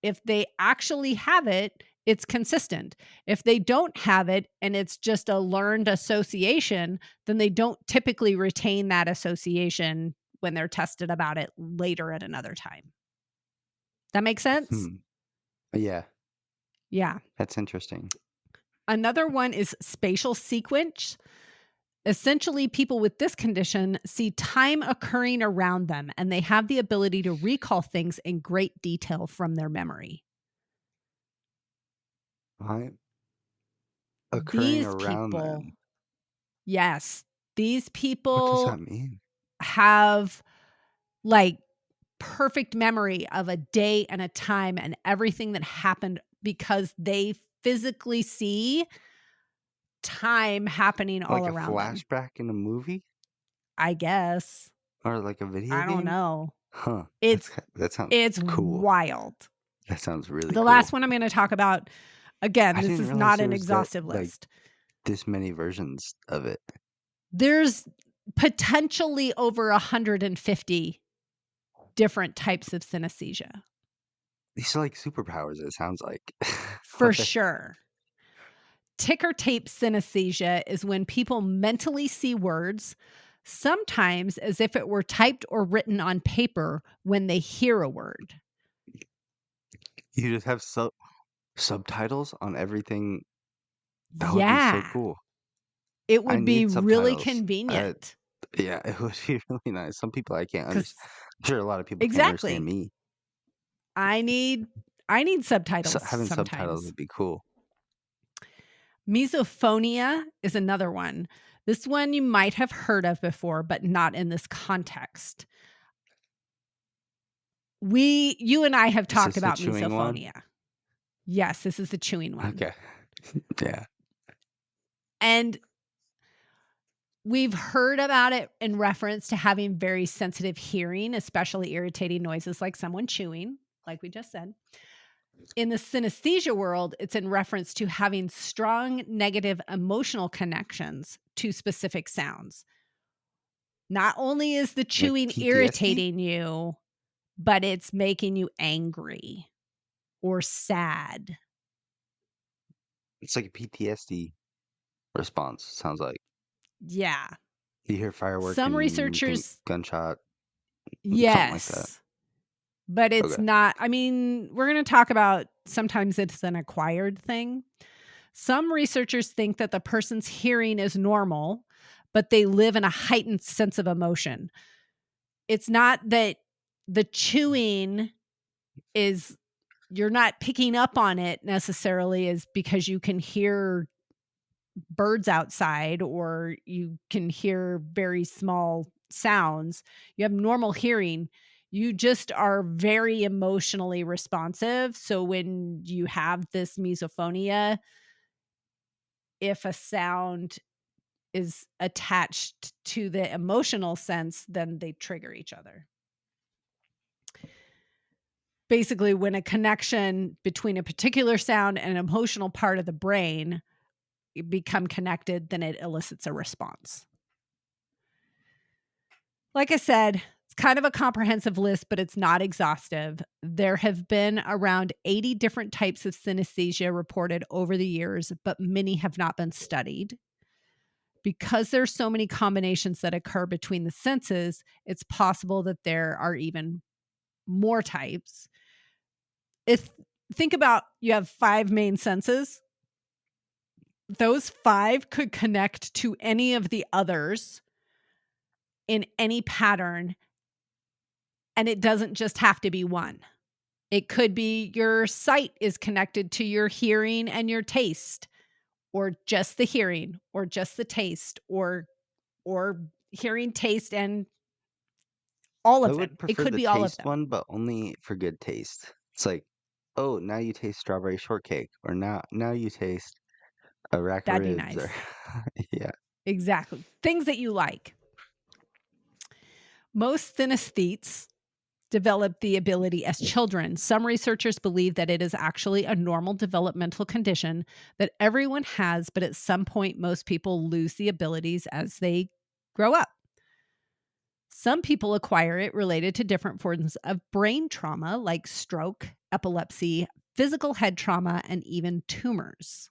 [SPEAKER 5] If they actually have it it's consistent. If they don't have it and it's just a learned association, then they don't typically retain that association when they're tested about it later at another time. That makes sense?
[SPEAKER 4] Yeah,
[SPEAKER 5] Yeah.
[SPEAKER 4] that's interesting.
[SPEAKER 5] Another one is spatial sequence. Essentially, people with this condition see time occurring around them, and they have the ability to recall things in great detail from their memory.
[SPEAKER 4] Time occurring
[SPEAKER 5] These
[SPEAKER 4] around
[SPEAKER 5] people,
[SPEAKER 4] them.
[SPEAKER 5] yes, these
[SPEAKER 4] What does that
[SPEAKER 5] people
[SPEAKER 4] mean?
[SPEAKER 5] have like perfect memory of a day and a time and everything that happened because they physically see time happening all
[SPEAKER 4] Like a
[SPEAKER 5] around them.
[SPEAKER 4] flashback in a movie
[SPEAKER 5] I guess.
[SPEAKER 4] or like a video
[SPEAKER 5] I don't
[SPEAKER 4] game?
[SPEAKER 5] know.
[SPEAKER 4] Huh.
[SPEAKER 5] It's
[SPEAKER 4] That sounds
[SPEAKER 5] it's
[SPEAKER 4] cool.
[SPEAKER 5] wild.
[SPEAKER 4] That sounds really
[SPEAKER 5] The
[SPEAKER 4] cool.
[SPEAKER 5] last one I'm going to talk about, again,
[SPEAKER 4] I
[SPEAKER 5] this
[SPEAKER 4] didn't
[SPEAKER 5] is
[SPEAKER 4] realize
[SPEAKER 5] not
[SPEAKER 4] there
[SPEAKER 5] an
[SPEAKER 4] was
[SPEAKER 5] exhaustive
[SPEAKER 4] like
[SPEAKER 5] list.
[SPEAKER 4] this many versions of it.
[SPEAKER 5] There's potentially over 150 different types of synesthesia.
[SPEAKER 4] These are like superpowers, it sounds like.
[SPEAKER 5] For sure. Ticker tape synesthesia is when people mentally see words, sometimes as if it were typed or written on paper when they hear a word.
[SPEAKER 4] You just have subtitles on everything. That would be so
[SPEAKER 5] Yeah.
[SPEAKER 4] cool.
[SPEAKER 5] It
[SPEAKER 4] I
[SPEAKER 5] would be
[SPEAKER 4] need
[SPEAKER 5] really
[SPEAKER 4] subtitles.
[SPEAKER 5] convenient.
[SPEAKER 4] Yeah, it would be really nice. Some people I can't understand.
[SPEAKER 5] 'Cause
[SPEAKER 4] I'm sure a lot of people can't understand
[SPEAKER 5] exactly.
[SPEAKER 4] me.
[SPEAKER 5] I need subtitles
[SPEAKER 4] Having subtitles
[SPEAKER 5] sometimes.
[SPEAKER 4] would be cool.
[SPEAKER 5] Misophonia is another one. This one you might have heard of before, but not in this context. You and I have
[SPEAKER 4] Is
[SPEAKER 5] talked
[SPEAKER 4] this the
[SPEAKER 5] about
[SPEAKER 4] chewing one?
[SPEAKER 5] misophonia. Yes, this is the chewing one.
[SPEAKER 4] Okay. Yeah.
[SPEAKER 5] And we've heard about it in reference to having very sensitive hearing, especially irritating noises like someone chewing, like we just said. In the synesthesia world, it's in reference to having strong negative emotional connections to specific sounds. Not only is the chewing
[SPEAKER 4] PTSD?
[SPEAKER 5] irritating you, but it's making you angry or sad.
[SPEAKER 4] It's like a PTSD response, sounds like.
[SPEAKER 5] Yeah.
[SPEAKER 4] You hear firework
[SPEAKER 5] Some
[SPEAKER 4] and you think
[SPEAKER 5] researchers,
[SPEAKER 4] gunshot, something like that.
[SPEAKER 5] yes, but it's
[SPEAKER 4] Okay.
[SPEAKER 5] not. I mean, we're going to talk about sometimes it's an acquired thing. Some researchers think that the person's hearing is normal, but they live in a heightened sense of emotion. It's not that the chewing is, you're not picking up on it necessarily, is because you can hear birds outside or you can hear very small sounds. You have normal hearing. You just are very emotionally responsive. So when you have this misophonia, if a sound is attached to the emotional sense, then they trigger each other. Basically, when a connection between a particular sound and an emotional part of the brain become connected, then it elicits a response. Like I said, it's kind of a comprehensive list, but it's not exhaustive. There have been around 80 different types of synesthesia reported over the years, but many have not been studied. Because there's so many combinations that occur between the senses, it's possible that there are even more types. Think about, you have 5 main senses. Those 5 could connect to any of the others in any pattern, and it doesn't just have to be one. It could be your sight is connected to your hearing and your taste, or just the hearing, or just the taste, or hearing, taste, and all
[SPEAKER 4] I
[SPEAKER 5] of
[SPEAKER 4] would
[SPEAKER 5] them. It
[SPEAKER 4] prefer
[SPEAKER 5] could
[SPEAKER 4] the
[SPEAKER 5] be all of
[SPEAKER 4] taste
[SPEAKER 5] them.
[SPEAKER 4] one, but only for good taste. It's like, oh, now you taste strawberry shortcake, or now you taste a rack of
[SPEAKER 5] That'd be
[SPEAKER 4] ribs, or
[SPEAKER 5] nice.
[SPEAKER 4] yeah.
[SPEAKER 5] Exactly. Things that you like. Most synesthetes develop the ability as children. Some researchers believe that it is actually a normal developmental condition that everyone has, but at some point, most people lose the abilities as they grow up. Some people acquire it related to different forms of brain trauma like stroke, epilepsy, physical head trauma, and even tumors.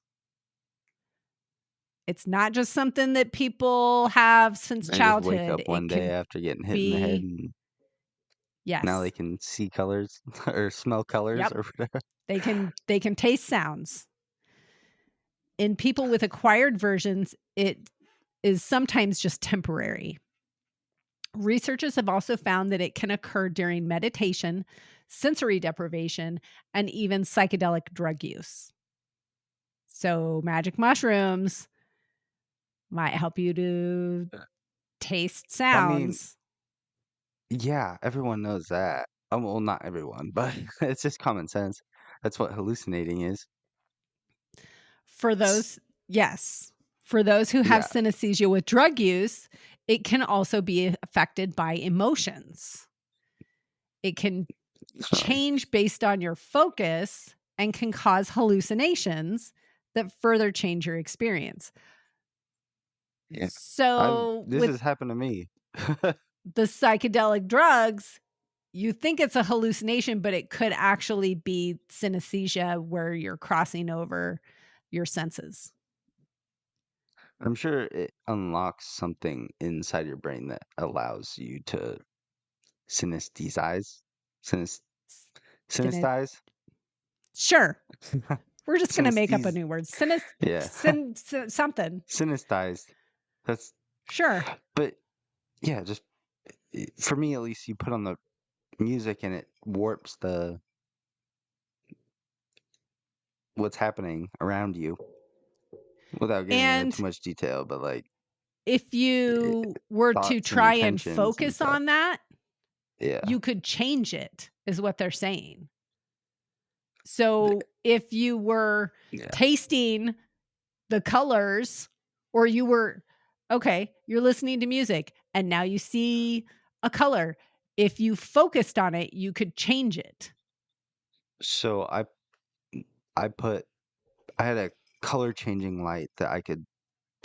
[SPEAKER 5] It's not just something that people have since
[SPEAKER 4] And just wake
[SPEAKER 5] childhood.
[SPEAKER 4] up one
[SPEAKER 5] It
[SPEAKER 4] day
[SPEAKER 5] can
[SPEAKER 4] after getting hit in the head,
[SPEAKER 5] be,
[SPEAKER 4] and now they
[SPEAKER 5] yes.
[SPEAKER 4] can see colors or smell colors
[SPEAKER 5] Yep.
[SPEAKER 4] or whatever.
[SPEAKER 5] They can taste sounds. In people with acquired versions, it is sometimes just temporary. Researchers have also found that it can occur during meditation, sensory deprivation, and even psychedelic drug use. So magic mushrooms might help you to taste
[SPEAKER 4] I mean,
[SPEAKER 5] sounds.
[SPEAKER 4] yeah, everyone knows that. Well, not everyone, but it's just common sense. That's what hallucinating is.
[SPEAKER 5] For
[SPEAKER 4] S-
[SPEAKER 5] those, yes. For those who have
[SPEAKER 4] Yeah.
[SPEAKER 5] synesthesia with drug use, it can also be affected by emotions. It can
[SPEAKER 4] So,
[SPEAKER 5] change based on your focus and can cause hallucinations that further change your experience.
[SPEAKER 4] yeah.
[SPEAKER 5] So,
[SPEAKER 4] This
[SPEAKER 5] with
[SPEAKER 4] has happened to me.
[SPEAKER 5] the psychedelic drugs, you think it's a hallucination, but it could actually be synesthesia where you're crossing over your senses.
[SPEAKER 4] I'm sure it unlocks something inside your brain that allows you to synesthesize. Synes
[SPEAKER 5] Syne-
[SPEAKER 4] synesthesize?
[SPEAKER 5] Sure. We're just going to make up a
[SPEAKER 4] Synesthese.
[SPEAKER 5] new word.
[SPEAKER 4] Yeah.
[SPEAKER 5] Something.
[SPEAKER 4] Synestized. That's
[SPEAKER 5] Sure.
[SPEAKER 4] but yeah, just for me at least, you put on the music and it warps the what's happening around you without getting into
[SPEAKER 5] And
[SPEAKER 4] too much detail, but like
[SPEAKER 5] if you were to
[SPEAKER 4] thoughts and
[SPEAKER 5] try and
[SPEAKER 4] intentions and
[SPEAKER 5] focus
[SPEAKER 4] stuff.
[SPEAKER 5] on that,
[SPEAKER 4] Yeah.
[SPEAKER 5] you could change it, is what they're saying. So if you were
[SPEAKER 4] Yeah.
[SPEAKER 5] tasting the colors, or you're listening to music and now you see a color. If you focused on it, you could change it.
[SPEAKER 4] So I put I had a color changing light that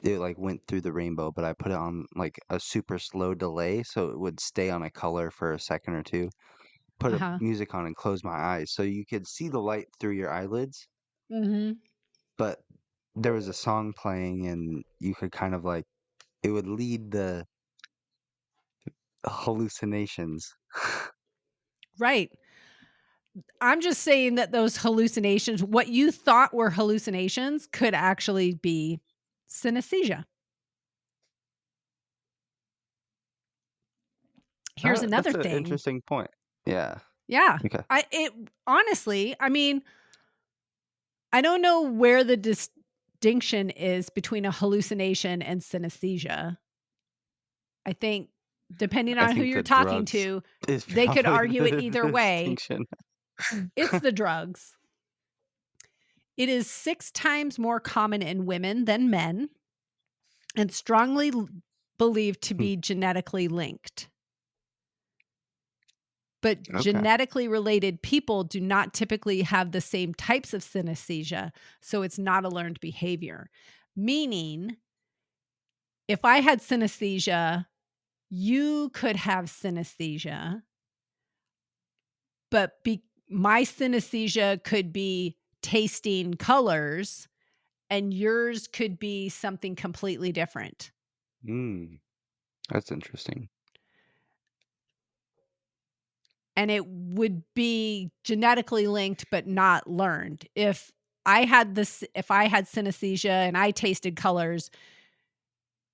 [SPEAKER 4] it like went through the rainbow, but I put it on like a super slow delay so it would stay on a color for a second or two. Put a
[SPEAKER 5] Uh-huh.
[SPEAKER 4] music on and close my eyes so you could see the light through your eyelids,
[SPEAKER 5] Mm-hmm.
[SPEAKER 4] but there was a song playing and you could kind of like it would lead the hallucinations.
[SPEAKER 5] Right. I'm just saying that those hallucinations, what you thought were hallucinations, could actually be synesthesia. Here's another
[SPEAKER 4] That's an
[SPEAKER 5] thing.
[SPEAKER 4] interesting point. Yeah.
[SPEAKER 5] Yeah.
[SPEAKER 4] Okay.
[SPEAKER 5] Honestly, I mean, I don't know where the distinction is between a hallucination and synesthesia. I think depending
[SPEAKER 4] I
[SPEAKER 5] on who
[SPEAKER 4] think
[SPEAKER 5] you're
[SPEAKER 4] the
[SPEAKER 5] talking
[SPEAKER 4] drugs
[SPEAKER 5] to,
[SPEAKER 4] is
[SPEAKER 5] they could
[SPEAKER 4] probably
[SPEAKER 5] argue it either
[SPEAKER 4] the
[SPEAKER 5] way.
[SPEAKER 4] distinction.
[SPEAKER 5] It's the drugs. It is 6 times more common in women than men and strongly believed to be genetically linked. But
[SPEAKER 4] Okay.
[SPEAKER 5] genetically related people do not typically have the same types of synesthesia, so it's not a learned behavior. Meaning, if I had synesthesia, you could have synesthesia, but my synesthesia could be tasting colors and yours could be something completely different.
[SPEAKER 4] That's interesting.
[SPEAKER 5] And it would be genetically linked but not learned. If I had synesthesia and I tasted colors,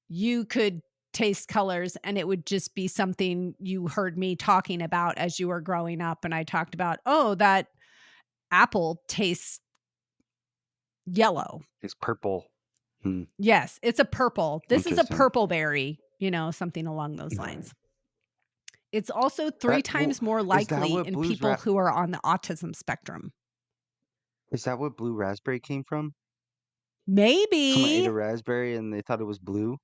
[SPEAKER 5] you could taste colors and it would just be something you heard me talking about as you were growing up, and I talked about, "Oh, that apple tastes yellow."
[SPEAKER 4] It's purple. Hmm.
[SPEAKER 5] Yes, it's a purple. This is a
[SPEAKER 4] Interesting.
[SPEAKER 5] purple berry, something along those lines. It's also 3
[SPEAKER 4] Well,
[SPEAKER 5] times more
[SPEAKER 4] is that
[SPEAKER 5] likely
[SPEAKER 4] what
[SPEAKER 5] in people who are on the autism spectrum.
[SPEAKER 4] is that what blue raspberry came from? Someone ate
[SPEAKER 5] Maybe,
[SPEAKER 4] a raspberry and they thought it was blue?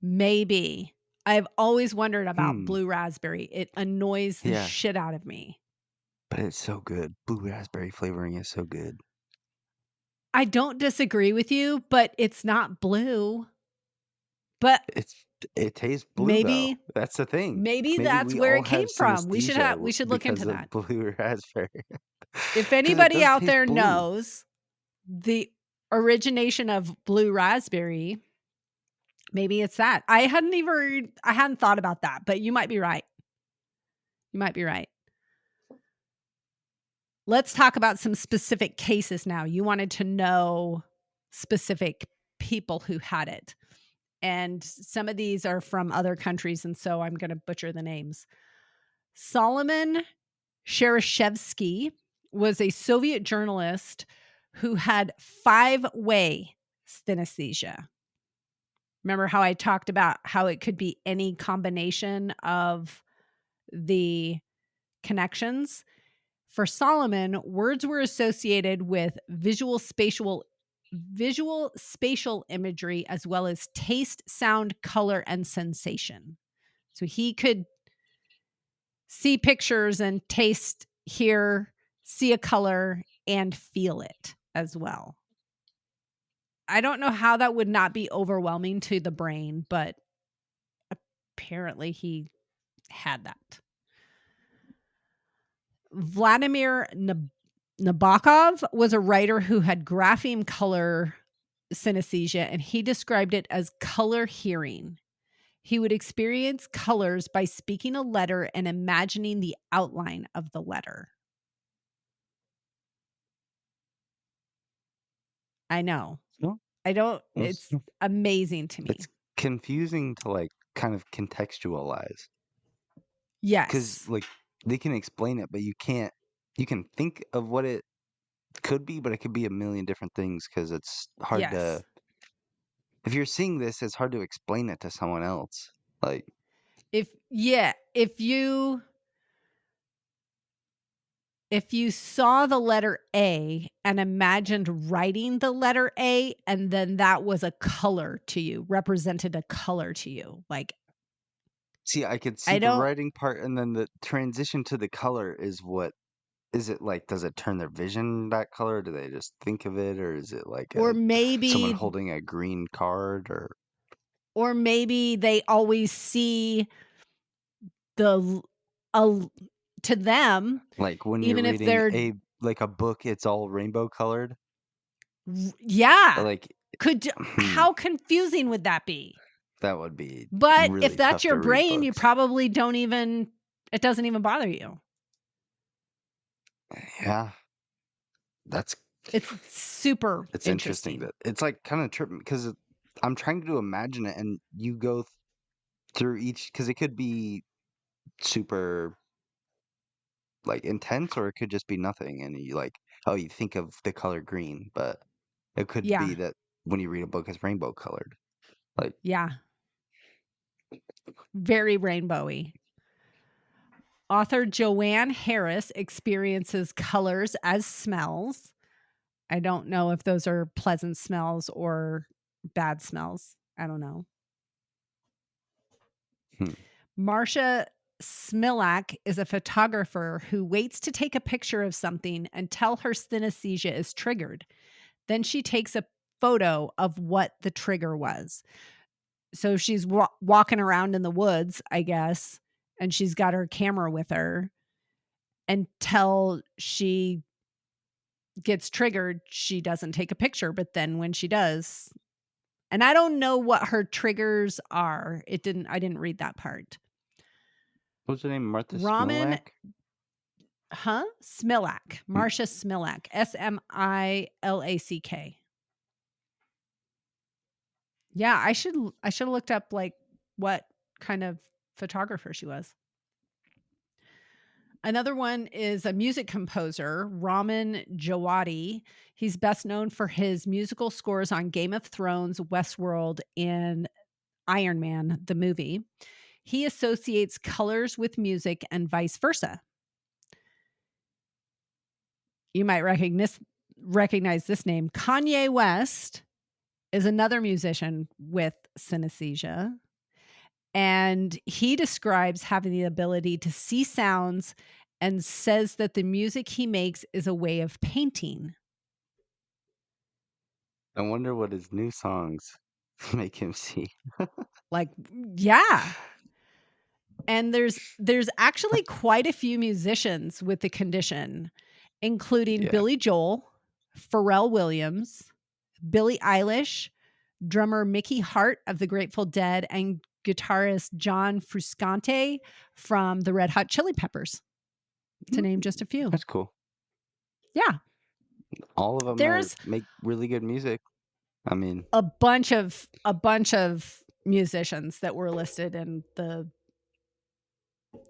[SPEAKER 5] maybe. I've always wondered about
[SPEAKER 4] Hmm.
[SPEAKER 5] blue raspberry. It annoys the
[SPEAKER 4] Yeah,
[SPEAKER 5] shit out of me.
[SPEAKER 4] but it's so good. Blue raspberry flavoring is so good.
[SPEAKER 5] I don't disagree with you, but it's not blue. But
[SPEAKER 4] It tastes blue though.
[SPEAKER 5] maybe
[SPEAKER 4] That's the thing.
[SPEAKER 5] maybe
[SPEAKER 4] Maybe
[SPEAKER 5] that's
[SPEAKER 4] we
[SPEAKER 5] where
[SPEAKER 4] all
[SPEAKER 5] it came
[SPEAKER 4] have
[SPEAKER 5] from. We
[SPEAKER 4] synesthesia
[SPEAKER 5] should look
[SPEAKER 4] because
[SPEAKER 5] into
[SPEAKER 4] of
[SPEAKER 5] that.
[SPEAKER 4] blue raspberry.
[SPEAKER 5] If
[SPEAKER 4] 'Cause it
[SPEAKER 5] anybody
[SPEAKER 4] does
[SPEAKER 5] out
[SPEAKER 4] taste
[SPEAKER 5] there
[SPEAKER 4] blue.
[SPEAKER 5] knows the origination of blue raspberry, maybe it's that. I hadn't thought about that, but you might be right. You might be right. Let's talk about some specific cases now. You wanted to know specific people who had it. And some of these are from other countries, and so I'm going to butcher the names. Solomon Shereshevsky was a Soviet journalist who had 5-way synesthesia. Remember how I talked about how it could be any combination of the connections? For Solomon, words were associated with visual spatial imagery as well as taste, sound, color, and sensation. So he could see pictures and taste, hear, see a color, and feel it as well. I don't know how that would not be overwhelming to the brain, but apparently he had that. Vladimir Nabokov was a writer who had grapheme color synesthesia, and he described it as color hearing. He would experience colors by speaking a letter and imagining the outline of the letter. I know.
[SPEAKER 4] No,
[SPEAKER 5] I don't,
[SPEAKER 4] it's
[SPEAKER 5] it's amazing to me.
[SPEAKER 4] it's confusing to like kind of contextualize because
[SPEAKER 5] Yes.
[SPEAKER 4] like they can explain it, but you can't. You can think of what it could be, but it could be a million different things because it's hard
[SPEAKER 5] Yes.
[SPEAKER 4] to. If you're seeing this, it's hard to explain it to someone else. Like,
[SPEAKER 5] If you saw the letter A and imagined writing the letter A, and then that was a color to you, represented a color to you. Like,
[SPEAKER 4] see, I could see
[SPEAKER 5] I
[SPEAKER 4] the
[SPEAKER 5] don't,
[SPEAKER 4] writing part, and then the transition to the color is what. Is it like? Does it turn their vision that color? Do they just think of it, or is it like
[SPEAKER 5] or
[SPEAKER 4] someone
[SPEAKER 5] maybe,
[SPEAKER 4] holding a green card, or
[SPEAKER 5] they always see the, to them,
[SPEAKER 4] like when you're
[SPEAKER 5] even if
[SPEAKER 4] reading
[SPEAKER 5] they're,
[SPEAKER 4] a book, it's all rainbow colored?
[SPEAKER 5] yeah,
[SPEAKER 4] Like,
[SPEAKER 5] how confusing would that be?
[SPEAKER 4] that would be
[SPEAKER 5] But if
[SPEAKER 4] really
[SPEAKER 5] that's
[SPEAKER 4] tough
[SPEAKER 5] your
[SPEAKER 4] to read
[SPEAKER 5] brain, you
[SPEAKER 4] books.
[SPEAKER 5] probably it doesn't even bother you.
[SPEAKER 4] Yeah, that's
[SPEAKER 5] It's super
[SPEAKER 4] it's interesting
[SPEAKER 5] interesting.
[SPEAKER 4] that it's like kind of tripping because I'm trying to imagine it, and you go through each because it could be super like intense, or it could just be nothing, and you like oh you think of the color green, but it could
[SPEAKER 5] Yeah.
[SPEAKER 4] be that when you read a book, it's rainbow colored. Like,
[SPEAKER 5] Yeah. Very rainbowy. Author Joanne Harris experiences colors as smells. I don't know if those are pleasant smells or bad smells. I don't know.
[SPEAKER 4] hmm.
[SPEAKER 5] Marcia Smilak is a photographer who waits to take a picture of something until her synesthesia is triggered. Then she takes a photo of what the trigger was. So she's walking around in the woods, I guess, and she's got her camera with her. Until she gets triggered, she doesn't take a picture. But then when she does, and I don't know what her triggers are. I didn't read that part.
[SPEAKER 4] What's her name? Martha
[SPEAKER 5] Ramen,
[SPEAKER 4] Smilak?
[SPEAKER 5] Smilak.
[SPEAKER 4] Hmm.
[SPEAKER 5] Marcia Smilak. Smilak. Yeah, I should have looked up like what kind of photographer she was. Another one is a music composer, Raman Djawadi. He's best known for his musical scores on Game of Thrones, Westworld, and Iron Man, the movie. He associates colors with music and vice versa. You might recognize this name. Kanye West is another musician with synesthesia. And he describes having the ability to see sounds and says that the music he makes is a way of painting.
[SPEAKER 4] I wonder what his new songs make him see.
[SPEAKER 5] Like, yeah. And there's actually quite a few musicians with the condition. including
[SPEAKER 4] Yeah.
[SPEAKER 5] Billy Joel, Pharrell Williams, Billie Eilish, drummer Mickey Hart of the Grateful Dead, and guitarist John Frusciante from the Red Hot Chili Peppers, to name just a few.
[SPEAKER 4] That's cool.
[SPEAKER 5] Yeah.
[SPEAKER 4] All of them
[SPEAKER 5] There's
[SPEAKER 4] make really good music. I mean,
[SPEAKER 5] a bunch of musicians that were listed in the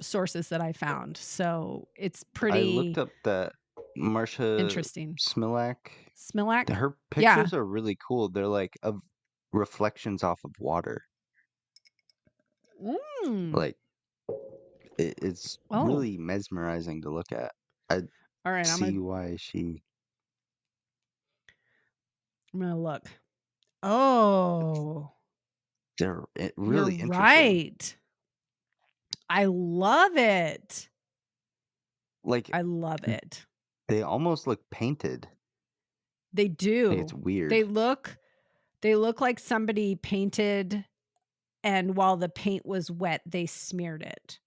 [SPEAKER 5] sources that I found. So it's
[SPEAKER 4] I
[SPEAKER 5] pretty
[SPEAKER 4] looked up that Marsha
[SPEAKER 5] interesting.
[SPEAKER 4] Smilak.
[SPEAKER 5] Smilak?
[SPEAKER 4] Her
[SPEAKER 5] Yeah.
[SPEAKER 4] pictures are really cool. They're like of reflections off of water. Like it's
[SPEAKER 5] Oh.
[SPEAKER 4] really mesmerizing to look at. I
[SPEAKER 5] All right,
[SPEAKER 4] see why
[SPEAKER 5] I'm gonna look. Oh,
[SPEAKER 4] they're really
[SPEAKER 5] you're
[SPEAKER 4] interesting.
[SPEAKER 5] right. I love it.
[SPEAKER 4] Like
[SPEAKER 5] I love it.
[SPEAKER 4] they almost look painted.
[SPEAKER 5] They do.
[SPEAKER 4] Like it's weird.
[SPEAKER 5] They look like somebody painted, and while the paint was wet, they smeared it.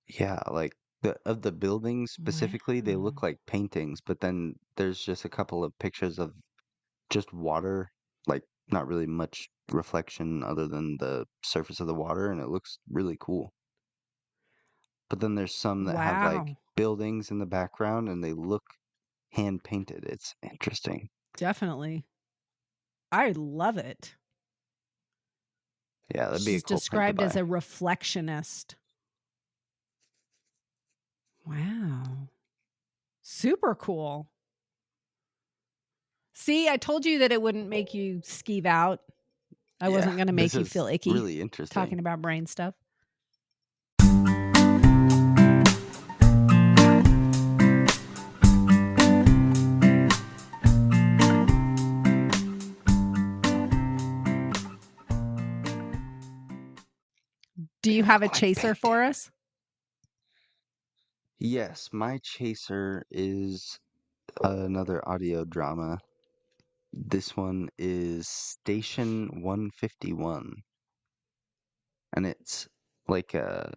[SPEAKER 4] Yeah, like the buildings specifically, they look like paintings, but then there's just a couple of pictures of just water, like not really much reflection other than the surface of the water, and it looks really cool. But then there's some that have like
[SPEAKER 5] Wow.
[SPEAKER 4] buildings in the background and they look hand painted. It's interesting.
[SPEAKER 5] Definitely. I love it.
[SPEAKER 4] Yeah, that'd be a
[SPEAKER 5] She's
[SPEAKER 4] cool
[SPEAKER 5] described
[SPEAKER 4] print
[SPEAKER 5] as
[SPEAKER 4] to
[SPEAKER 5] a
[SPEAKER 4] buy.
[SPEAKER 5] reflectionist. Wow. Super cool. See, I told you that it wouldn't make you skeeve out. I wasn't going to make
[SPEAKER 4] This
[SPEAKER 5] you
[SPEAKER 4] is
[SPEAKER 5] feel icky
[SPEAKER 4] really interesting.
[SPEAKER 5] talking about brain stuff. Do you have a
[SPEAKER 4] Look like
[SPEAKER 5] chaser for
[SPEAKER 4] painting.
[SPEAKER 5] us?
[SPEAKER 4] Yes, my chaser is another audio drama. This one is Station 151. And it's like a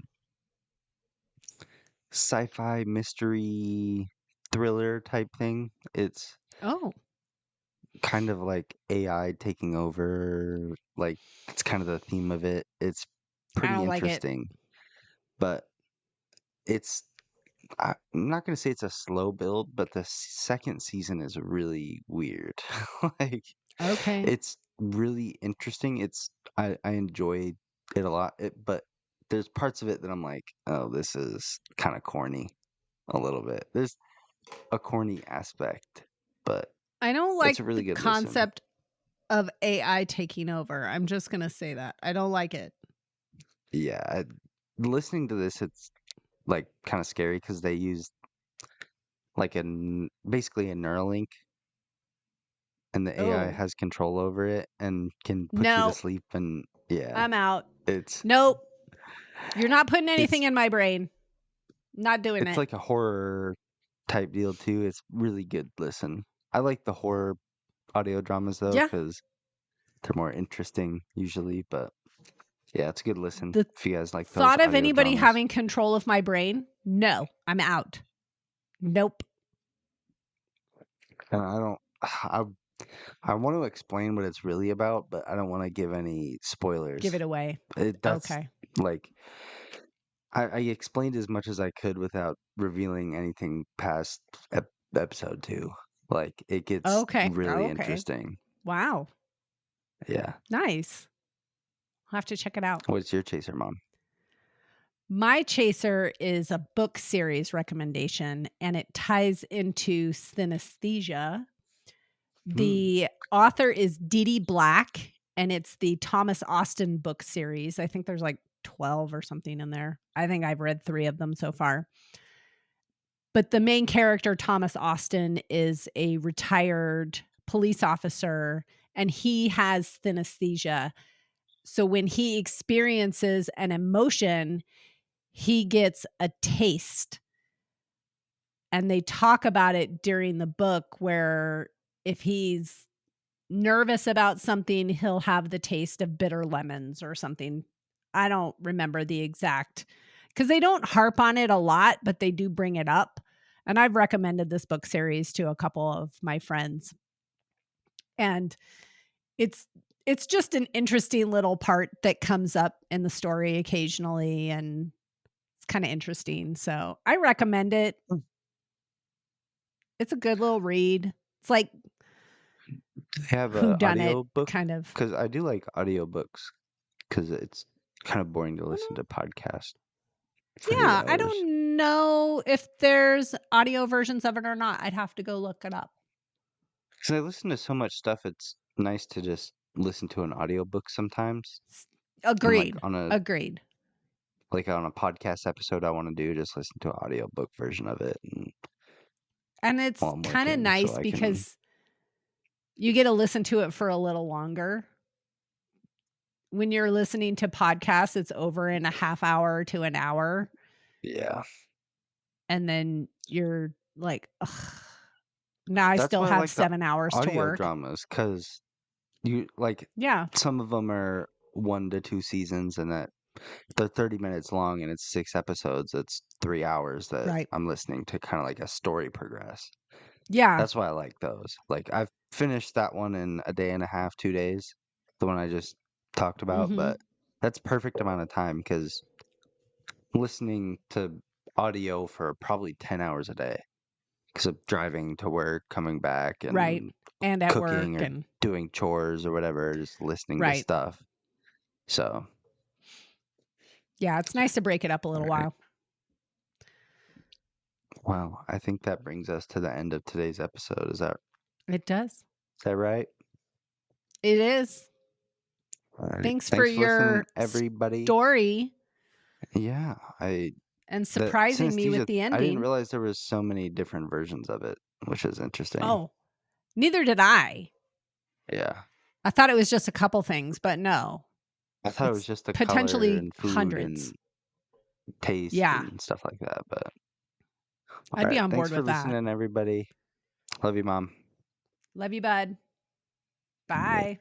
[SPEAKER 4] sci-fi mystery thriller type thing. It's
[SPEAKER 5] Oh,
[SPEAKER 4] kind of like AI taking over, like it's kind of the theme of it. It's
[SPEAKER 5] I
[SPEAKER 4] pretty
[SPEAKER 5] don't like it.
[SPEAKER 4] interesting, but it's I'm not going to say it's a slow build, but the second season is really weird. Like
[SPEAKER 5] Okay.
[SPEAKER 4] it's really interesting. I enjoy it a lot, but there's parts of it that I'm like, oh, this is kind of corny a little bit. There's a corny aspect, but
[SPEAKER 5] I don't
[SPEAKER 4] it's
[SPEAKER 5] like
[SPEAKER 4] a really
[SPEAKER 5] the
[SPEAKER 4] good listen.
[SPEAKER 5] concept of AI taking over. I'm just going to say that. I don't like it.
[SPEAKER 4] Yeah, listening to this, it's like kind of scary because they use like basically a Neuralink, and the AI
[SPEAKER 5] Oh,
[SPEAKER 4] has control over it and can put you to
[SPEAKER 5] no,
[SPEAKER 4] sleep. And yeah,
[SPEAKER 5] I'm out.
[SPEAKER 4] it's
[SPEAKER 5] Nope. You're not putting anything
[SPEAKER 4] it's
[SPEAKER 5] in my brain. Not doing
[SPEAKER 4] it's
[SPEAKER 5] it.
[SPEAKER 4] like a horror type deal too. It's really good listen. I like the horror audio dramas though
[SPEAKER 5] Yeah.
[SPEAKER 4] because they're more interesting usually. But yeah, it's a good listen
[SPEAKER 5] The
[SPEAKER 4] if you guys like those
[SPEAKER 5] thought of
[SPEAKER 4] audio
[SPEAKER 5] anybody
[SPEAKER 4] dramas.
[SPEAKER 5] having control of my brain? No, I'm out. Nope.
[SPEAKER 4] And I don't. I want to explain what it's really about, but I don't want to give any spoilers.
[SPEAKER 5] Give it away.
[SPEAKER 4] That's
[SPEAKER 5] Okay.
[SPEAKER 4] like I explained as much as I could without revealing anything past episode 2. Like it gets
[SPEAKER 5] Okay.
[SPEAKER 4] really
[SPEAKER 5] Okay.
[SPEAKER 4] interesting.
[SPEAKER 5] Wow.
[SPEAKER 4] Yeah.
[SPEAKER 5] Nice. I'll have to check it out.
[SPEAKER 4] What's your chaser, Mom?
[SPEAKER 5] My chaser is a book series recommendation, and it ties into synesthesia. The author is Dee Black, and it's the Thomas Austin book series. I think there's like 12 or something in there. I think I've read 3 of them so far. But the main character, Thomas Austin, is a retired police officer, and he has synesthesia. So when he experiences an emotion, he gets a taste. And they talk about it during the book where if he's nervous about something, he'll have the taste of bitter lemons or something. I don't remember the exact, because they don't harp on it a lot, but they do bring it up. And I've recommended this book series to a couple of my friends. And it's just an interesting little part that comes up in the story occasionally, and it's kind of interesting. So I recommend it. It's a good little read. It's like
[SPEAKER 4] I have
[SPEAKER 5] who
[SPEAKER 4] a
[SPEAKER 5] done it
[SPEAKER 4] audio book
[SPEAKER 5] kind of.
[SPEAKER 4] because I do like audiobooks because it's kind of boring to listen to podcasts for
[SPEAKER 5] Yeah, I
[SPEAKER 4] 8 hours.
[SPEAKER 5] don't know if there's audio versions of it or not. I'd have to go look it up.
[SPEAKER 4] Because I listen to so much stuff, it's nice to just listen to an audiobook sometimes. And like
[SPEAKER 5] Agreed.
[SPEAKER 4] on a
[SPEAKER 5] Agreed.
[SPEAKER 4] podcast episode I want to do, just listen to an audiobook version of it
[SPEAKER 5] And it's
[SPEAKER 4] while I'm
[SPEAKER 5] kind of
[SPEAKER 4] working,
[SPEAKER 5] nice
[SPEAKER 4] so I can.
[SPEAKER 5] because you get to listen to it for a little longer. When you're listening to podcasts, it's over in a half hour to an hour.
[SPEAKER 4] Yeah,
[SPEAKER 5] And then you're like, ugh, now I
[SPEAKER 4] that's
[SPEAKER 5] still
[SPEAKER 4] why I
[SPEAKER 5] have
[SPEAKER 4] like the
[SPEAKER 5] 7 hours to
[SPEAKER 4] audio
[SPEAKER 5] work.
[SPEAKER 4] dramas because you like
[SPEAKER 5] Yeah.
[SPEAKER 4] some of them are 1 to 2 seasons, and that they're 30 minutes long, and it's 6 episodes. It's 3 hours that
[SPEAKER 5] Right.
[SPEAKER 4] I'm listening to kind of like a story progress.
[SPEAKER 5] Yeah.
[SPEAKER 4] That's why I like those. Like I've finished that one in a day and a half, 2 days, the one I just talked about,
[SPEAKER 5] Mhm.
[SPEAKER 4] but that's perfect amount of time because listening to audio for probably 10 hours a day because of driving to work, coming back,
[SPEAKER 5] Right.
[SPEAKER 4] and
[SPEAKER 5] And at work
[SPEAKER 4] cooking or
[SPEAKER 5] and
[SPEAKER 4] doing chores or whatever, just listening to
[SPEAKER 5] right.
[SPEAKER 4] stuff. So,
[SPEAKER 5] Yeah, it's nice to break it up a little
[SPEAKER 4] all right.
[SPEAKER 5] while.
[SPEAKER 4] Wow, I think that brings us to the end of today's episode. Is
[SPEAKER 5] It does.
[SPEAKER 4] that right?
[SPEAKER 5] It is.
[SPEAKER 4] All right.
[SPEAKER 5] Thanks for
[SPEAKER 4] Thanks for listening,
[SPEAKER 5] your
[SPEAKER 4] everybody.
[SPEAKER 5] story
[SPEAKER 4] Yeah,
[SPEAKER 5] and
[SPEAKER 4] the
[SPEAKER 5] surprising me with
[SPEAKER 4] synesthesia.
[SPEAKER 5] the
[SPEAKER 4] I didn't
[SPEAKER 5] ending.
[SPEAKER 4] realize there was so many different versions of it, which is interesting.
[SPEAKER 5] Oh, neither did I.
[SPEAKER 4] Yeah,
[SPEAKER 5] I thought it was just a couple things, but no.
[SPEAKER 4] I thought it was
[SPEAKER 5] It's
[SPEAKER 4] just the color
[SPEAKER 5] potentially
[SPEAKER 4] and food
[SPEAKER 5] hundreds.
[SPEAKER 4] and taste
[SPEAKER 5] Yeah,
[SPEAKER 4] and stuff like that. But all
[SPEAKER 5] I'd be
[SPEAKER 4] right,
[SPEAKER 5] on
[SPEAKER 4] thanks
[SPEAKER 5] board
[SPEAKER 4] for
[SPEAKER 5] with that.
[SPEAKER 4] listening, everybody. Love you, Mom.
[SPEAKER 5] Love you, bud. Bye.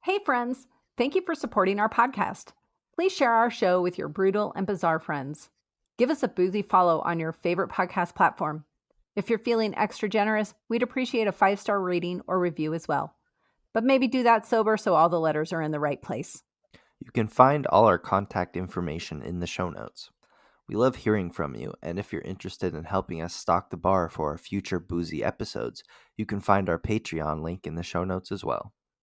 [SPEAKER 2] Hey, friends. Thank you for supporting our podcast. Please share our show with your brutal and bizarre friends. Give us a boozy follow on your favorite podcast platform. If you're feeling extra generous, we'd appreciate a 5-star rating or review as well. But maybe do that sober so all the letters are in the right place.
[SPEAKER 6] You can find all our contact information in the show notes. We love hearing from you, and if you're interested in helping us stock the bar for our future boozy episodes, you can find our Patreon link in the show notes as well.